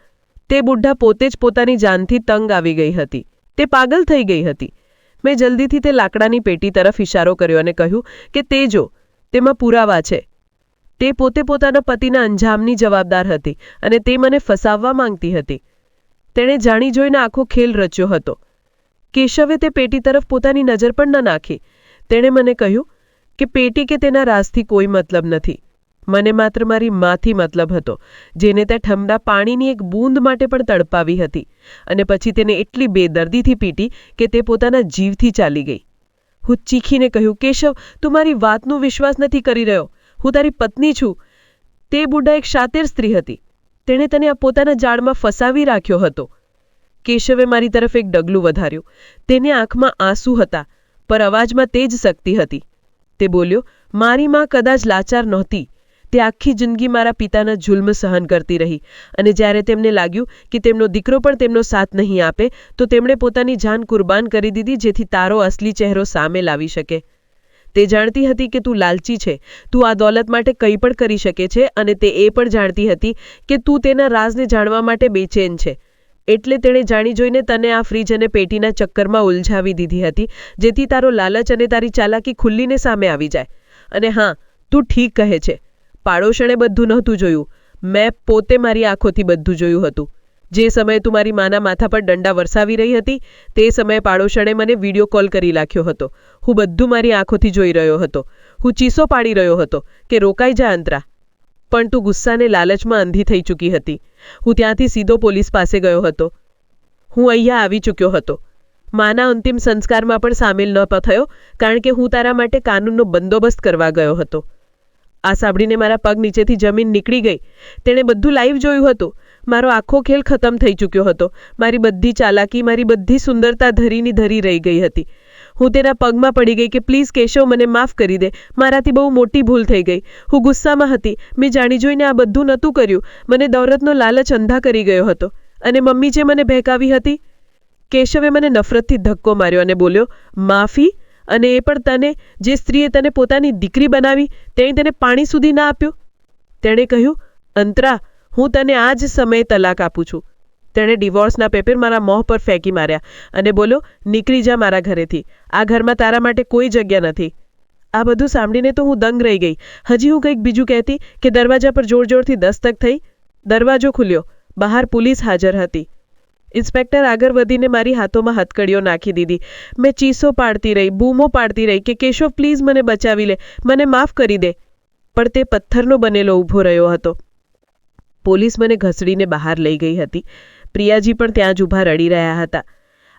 તે બુઢ્ઢા પોતે જ પોતાની જાનથી તંગ આવી ગઈ હતી. તે પાગલ થઈ ગઈ હતી. મેં જલ્દીથી તે લાકડાની પેટી તરફ ઇશારો કર્યો અને કહ્યું કે તે જો, તેમાં પુરાવા છે. તે પોતે પોતાના પતિના અંજામની જવાબદાર હતી અને તે મને ફસાવવા માંગતી હતી. તેણે જાણી જોઈને આખો ખેલ રચ્યો હતો. કેશવે તે પેટી તરફ પોતાની નજર પણ ન નાખી. તેણે મને કહ્યું કે પેટી કે તેના રાજથી કોઈ મતલબ નથી. મને માત્ર મારી માથી મતલબ હતો, જેને તે ઠંડા પાણીની એક બૂંદ માટે પણ તડપાવી હતી, અને પછી તેને એટલી બેદર્દીથી પીટી કે તે પોતાના જીવથી ચાલી ગઈ. હું ચીખીને કહ્યું, કેશવ, તું મારી વાતનો વિશ્વાસ નથી કરી રહ્યો. હું તારી પત્ની છું. તે બુઢા એક શાતિર સ્ત્રી હતી. તેણે તને આ પોતાના જાળમાં ફસાવી રાખ્યો હતો. કેશવે મારી તરફ એક ડગલું વધાર્યું. તેની આંખમાં આંસુ હતા, પર અવાજમાં તે જ શક્તિ હતી. તે બોલ્યો, મારી માં કદાચ લાચાર નહોતી. તે આખી જિંદગી મારા પિતાના જુલ્મ સહન કરતી રહી, અને જ્યારે તેમને લાગ્યું કે તેમનો દીકરો પણ તેમનો સાથ નહીં આપે, તો તેમણે પોતાની જાન કુરબાન કરી દીધી, જેથી તારો અસલી ચહેરો સામે લાવી શકે. તે જાણતી હતી કે તું લાલચી છે, તું આ દોલત માટે કંઈ પણ કરી શકે છે, અને તે એ પણ જાણતી હતી કે તું તેના રાજને જાણવા માટે બેચેન છે. એટલે તેણે જાણી જોઈને તને આ ફ્રીજ અને પેટીના ચક્કરમાં ઉલઝાવી દીધી હતી, જેથી તારો લાલચ અને તારી ચાલાકી ખુલ્લીને સામે આવી જાય. અને હા, તું ઠીક કહે છે, પાડોશણે બધું નહોતું જોયું. મેં પોતે મારી આંખોથી બધું જોયું હતું. જે સમયે તું મારી માના માથા પર દંડા વરસાવી રહી હતી, તે સમયે પાડોશણે મને વિડીયો કોલ કરી નાખ્યો હતો. હું બધું મારી આંખોથી જોઈ રહ્યો હતો. હું ચીસો પાડી રહ્યો હતો કે રોકાઈ જા અંતરા. પણ તું ગુસ્સાને લાલચમાં અંધી થઈ ચૂકી હતી. હું ત્યાંથી સીધો પોલીસ પાસે ગયો હતો. હું અહીંયા આવી ચૂક્યો હતો. માના અંતિમ સંસ્કારમાં પણ સામેલ ન થયો, કારણ કે હું તારા માટે કાનૂનનો બંદોબસ્ત કરવા ગયો હતો. આ સાંભળીને મારા પગ નીચેથી જમીન નીકળી ગઈ. તેણે બધું લાઈવ જોયું હતું. મારો આખો ખેલ ખતમ થઈ ચૂક્યો હતો. મારી બધી ચાલાકી, મારી બધી સુંદરતા ધરીની ધરી રહી ગઈ હતી. હું તેના પગમાં પડી ગઈ કે પ્લીઝ કેશવ, મને માફ કરી દે. મારાથી બહુ મોટી ભૂલ થઈ ગઈ. હું ગુસ્સામાં હતી. મેં જાણી જોઈને આ બધું નહોતું કર્યું. મને દૌલતનો લાલચ અંધા કરી ગયો હતો. અને મમ્મી જે મને બહેકાવી હતી. કેશવે મને નફરતથી ધક્કો માર્યો અને બોલ્યો, માફી? અને એ પણ તને, જે સ્ત્રીએ તને પોતાની દીકરી બનાવી, તેણે તેને પાણી સુધી ના આપ્યું? તેણે કહ્યું, અંતરા, હું તને આ જ સમયે તલાક આપું છું. તેણે ડિવોર્સના પેપર મારા મોં પર ફેંકી માર્યા અને બોલ્યો, નીકળી જા મારા ઘરેથી. આ ઘરમાં તારા માટે કોઈ જગ્યા નથી. આ બધું સાંભળીને તો હું દંગ રહી ગઈ. હજી હું કંઈક બીજું કહેતી કે દરવાજા પર જોર જોરથી દસ્તક થઈ. દરવાજો ખુલ્યો. બહાર પોલીસ હાજર હતી. ઇન્સ્પેક્ટર આગળ વધીને મારી હાથોમાં હથકડીઓ નાખી દીધી. મેં ચીસો પાડતી રહી, બૂમો પાડતી રહી કે કેશવ, પ્લીઝ મને બચાવી લે, મને માફ કરી દે. પણ તે પથ્થરનો બનેલો ઊભો રહ્યો હતો. પોલીસ મને ઘસડીને બહાર લઈ ગઈ હતી. પ્રિયાજી પણ ત્યાં જ ઊભા રડી રહ્યા હતા.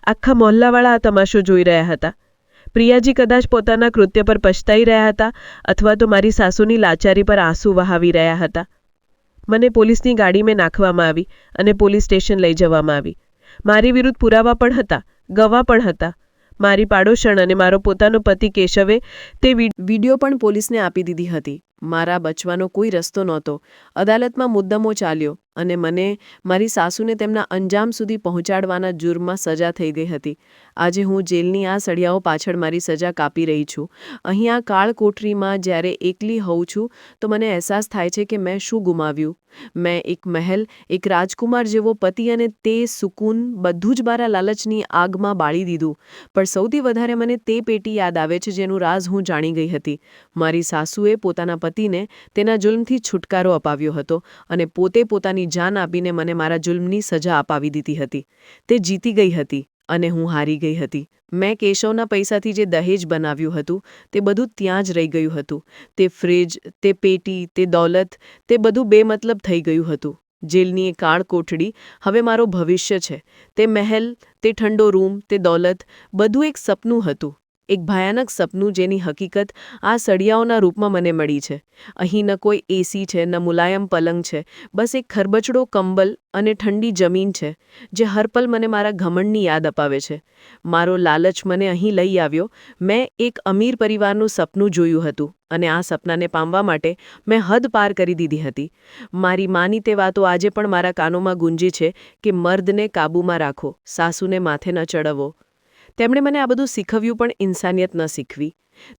આખા મોહલ્લાવાળા આ તમાશો જોઈ રહ્યા હતા. પ્રિયાજી કદાચ પોતાના કૃત્ય પર પછતાઈ રહ્યા હતા, અથવા તો મારી સાસુની લાચારી પર આંસુ વહાવી રહ્યા હતા. મને પોલીસની ગાડીમાં નાખવામાં આવી અને પોલીસ સ્ટેશન લઈ જવામાં આવી. મારી વિરુદ્ધ પુરાવા પણ હતા, ગવાહ પણ હતા. મારી પાડોશણ અને મારો પોતાનો પતિ કેશવે તે વિડીયો પણ પોલીસને આપી દીધી હતી. મારા બચવાનો કોઈ રસ્તો નહોતો. અદાલતમાં મુદ્દમો ચાલ્યો. અને મને મારી સાસુને તેમના અંજામ સુધી પહોંચાડવાના જુર્મમાં સજા થઈ ગઈ હતી. આજે હું જેલની આ સળિયાઓ પાછળ મારી સજા કાપી રહી છું. અહીં આ કાળ કોઠરીમાં જ્યારે એકલી હોઉં છું તો મને અહેસાસ થાય છે કે મેં શું ગુમાવ્યું. મેં એક મહેલ, એક રાજકુમાર જેવો પતિ અને તે સુકૂન બધું જ મારા લાલચની આગમાં બાળી દીધું. પણ સૌથી વધારે મને તે પેટી યાદ આવે છે જેનું રાઝ હું જાણી ગઈ હતી. મારી સાસુએ પોતાના પતિને તેના જુલ્મથી છુટકારો અપાવ્યો હતો અને પોતે પોતાની જાન આપીને મને મારા જુલ્મની સજા અપાવી દીધી હતી. તે જીતી ગઈ હતી અને હું હારી ગઈ હતી. મેં કેશવના પૈસાથી જે દહેજ બનાવ્યું હતું તે બધું ત્યાં જ રહી ગયું હતું. તે ફ્રિજ, તે પેટી, તે દોલત, તે બધું બેમતલબ થઈ ગયું હતું. જેલની એ કાળ કોઠડી હવે મારો ભવિષ્ય છે. તે મહેલ, તે ઠંડો રૂમ, તે દોલત બધું એક સપનું હતું. એક ભયાનક સપનું જેની હકીકત આ સળિયાઓના રૂપમાં મને મળી છે. અહીં ન કોઈ એસી છે, ન મુલાયમ પલંગ છે, બસ એક ખરબચડો કંબલ અને ઠંડી જમીન છે જે હર પલ મને મારા ઘમંડની યાદ અપાવે છે. મારો લાલચ મને અહીં લઈ આવ્યો. મેં એક અમીર પરિવારનું સપનું જોયું હતું અને આ સપનાને પામવા માટે મેં હદ પાર કરી દીધી હતી. મારી માની તે વાતો આજે પણ મારા કાનોમાં ગુંજી છે કે મર્દને કાબૂમાં રાખો, સાસુને માથે ન ચડવો. તેમણે મને આ બધું શીખવ્યું પણ ઇન્સાનિયત ન શીખવી.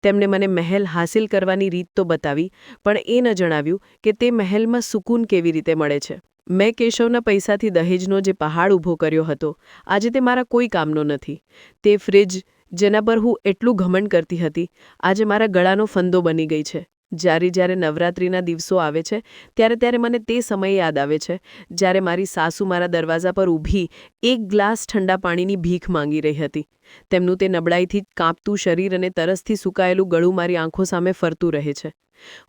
તેમણે મને મહેલ હાસિલ કરવાની રીત તો બતાવી પણ એ ન જણાવ્યું કે તે મહેલમાં સુકૂન કેવી રીતે મળે છે. મેં કેશવના પૈસાથી દહેજનો જે પહાડ ઊભો કર્યો હતો આજે તે મારા કોઈ કામનો નથી. તે ફ્રિજ જેના પર હું એટલું ઘમંડ કરતી હતી આજે મારા ગળાનો ફંદો બની ગઈ છે. જ્યારે નવરાત્રિના દિવસો આવે છે ત્યારે મને તે સમય યાદ આવે છે જ્યારે મારી સાસુ મારા દરવાજા પર ઊભી એક ગ્લાસ ઠંડા પાણીની ભીખ માંગી રહી હતી. તેમનું તે નબળાઈથી કાંપતું શરીર અને તરસથી સુકાયેલું ગળું મારી આંખો સામે ફરતું રહે છે.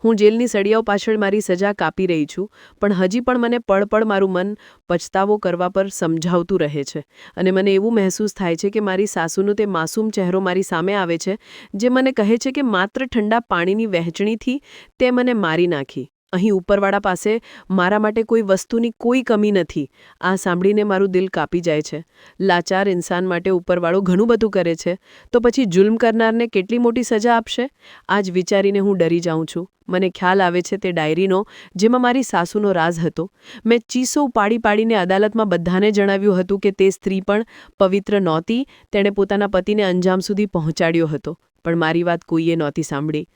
હું જેલની સળિયાઓ પાછળ મારી સજા કાપી રહી છું પણ હજી પણ મને પળ મારું મન પછતાવો કરવા પર સમજાવતું રહે છે અને મને એવું મહેસૂસ થાય છે કે મારી સાસુનો તે માસૂમ ચહેરો મારી સામે આવે છે જે મને કહે છે કે માત્ર ઠંડા પાણીની વહેંચણીથી તે મને મારી નાખી. અહીં ઉપરવાળા પાસે મારા માટે કોઈ વસ્તુની કોઈ કમી નથી. આ સાંભળીને મારું દિલ કાપી જાય છે. લાચાર ઇન્સાન માટે ઉપરવાળો ઘણું બધું કરે છે તો પછી જુલ્મ કરનારને કેટલી મોટી સજા આપશે? આજ વિચારીને હું ડરી જાઉં છું. મને ખ્યાલ આવે છે તે ડાયરીનો જેમાં મારી સાસુનો રાઝ હતો. મેં ચીસો પાડીને અદાલતમાં બધાને જણાવ્યું હતું કે તે સ્ત્રી પણ પવિત્ર નહોતી. તેણે પોતાના પતિને અંજામ સુધી પહોંચાડ્યો હતો પણ મારી વાત કોઈએ નહોતી સાંભળી.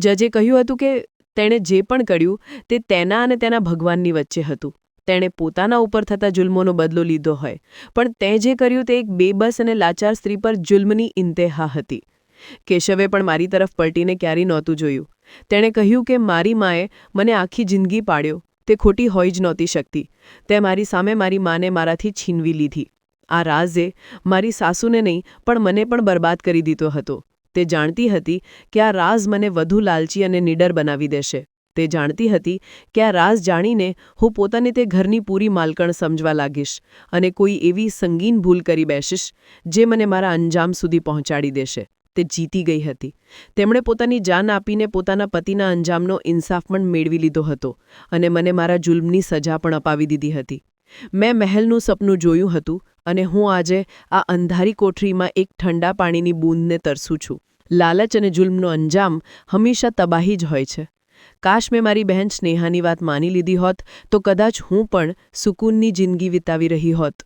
જજે કહ્યું હતું કે તેણે જે પણ કર્યું તે તેના અને તેના ભગવાનની વચ્ચે હતું. તેણે પોતાના ઉપર થતા જુલ્મોનો બદલો લીધો હોય પણ તે જે કર્યું તે એક બેબસ અને લાચાર સ્ત્રી પર જુલ્મની ઇન્તેહા હતી. કેશવે પણ મારી તરફ પલટીને ક્યારેય નહોતું જોયું. તેણે કહ્યું કે મારી માએ મને આખી જિંદગી પાળ્યો. તે ખોટી હોઈ જ નહોતી શકતી. તે મારી સામે મારી માને મારાથી છીનવી લીધી. આ રાઝે મારી સાસુને નહીં પણ મને પણ બરબાદ કરી દીધો હતો. તે જાણતી હતી કે આ રાઝ મને વધુ લાલચી અને નીડર બનાવી દેશે. તે જાણતી હતી કે આ રાઝ જાણીને હું પોતાને તે ઘરની પૂરી માલકણ સમજવા લાગીશ અને કોઈ એવી સંગીન ભૂલ કરી બેસીશ જે મને મારા અંજામ સુધી પહોંચાડી દેશે. તે જીતી ગઈ હતી. તેમણે પોતાની જાન આપીને પોતાના પતિના અંજામનો ઇન્સાફ પણ મેળવી લીધો હતો અને મને મારા જુલ્મની સજા પણ અપાવી દીધી હતી. મેં મહેલનું સપનું જોયું હતું અને હું આજે આ અંધારી કોઠરીમાં એક ઠંડા પાણીની બૂંદને તરસું છું. લાલચ અને જુલ્મનો અંજામ હંમેશા તબાહી જ હોય છે. કાશ મેં મારી બહેન સ્નેહાની વાત માની લીધી હોત તો કદાચ હું પણ સુકૂનની જિંદગી વિતાવી રહી હોત.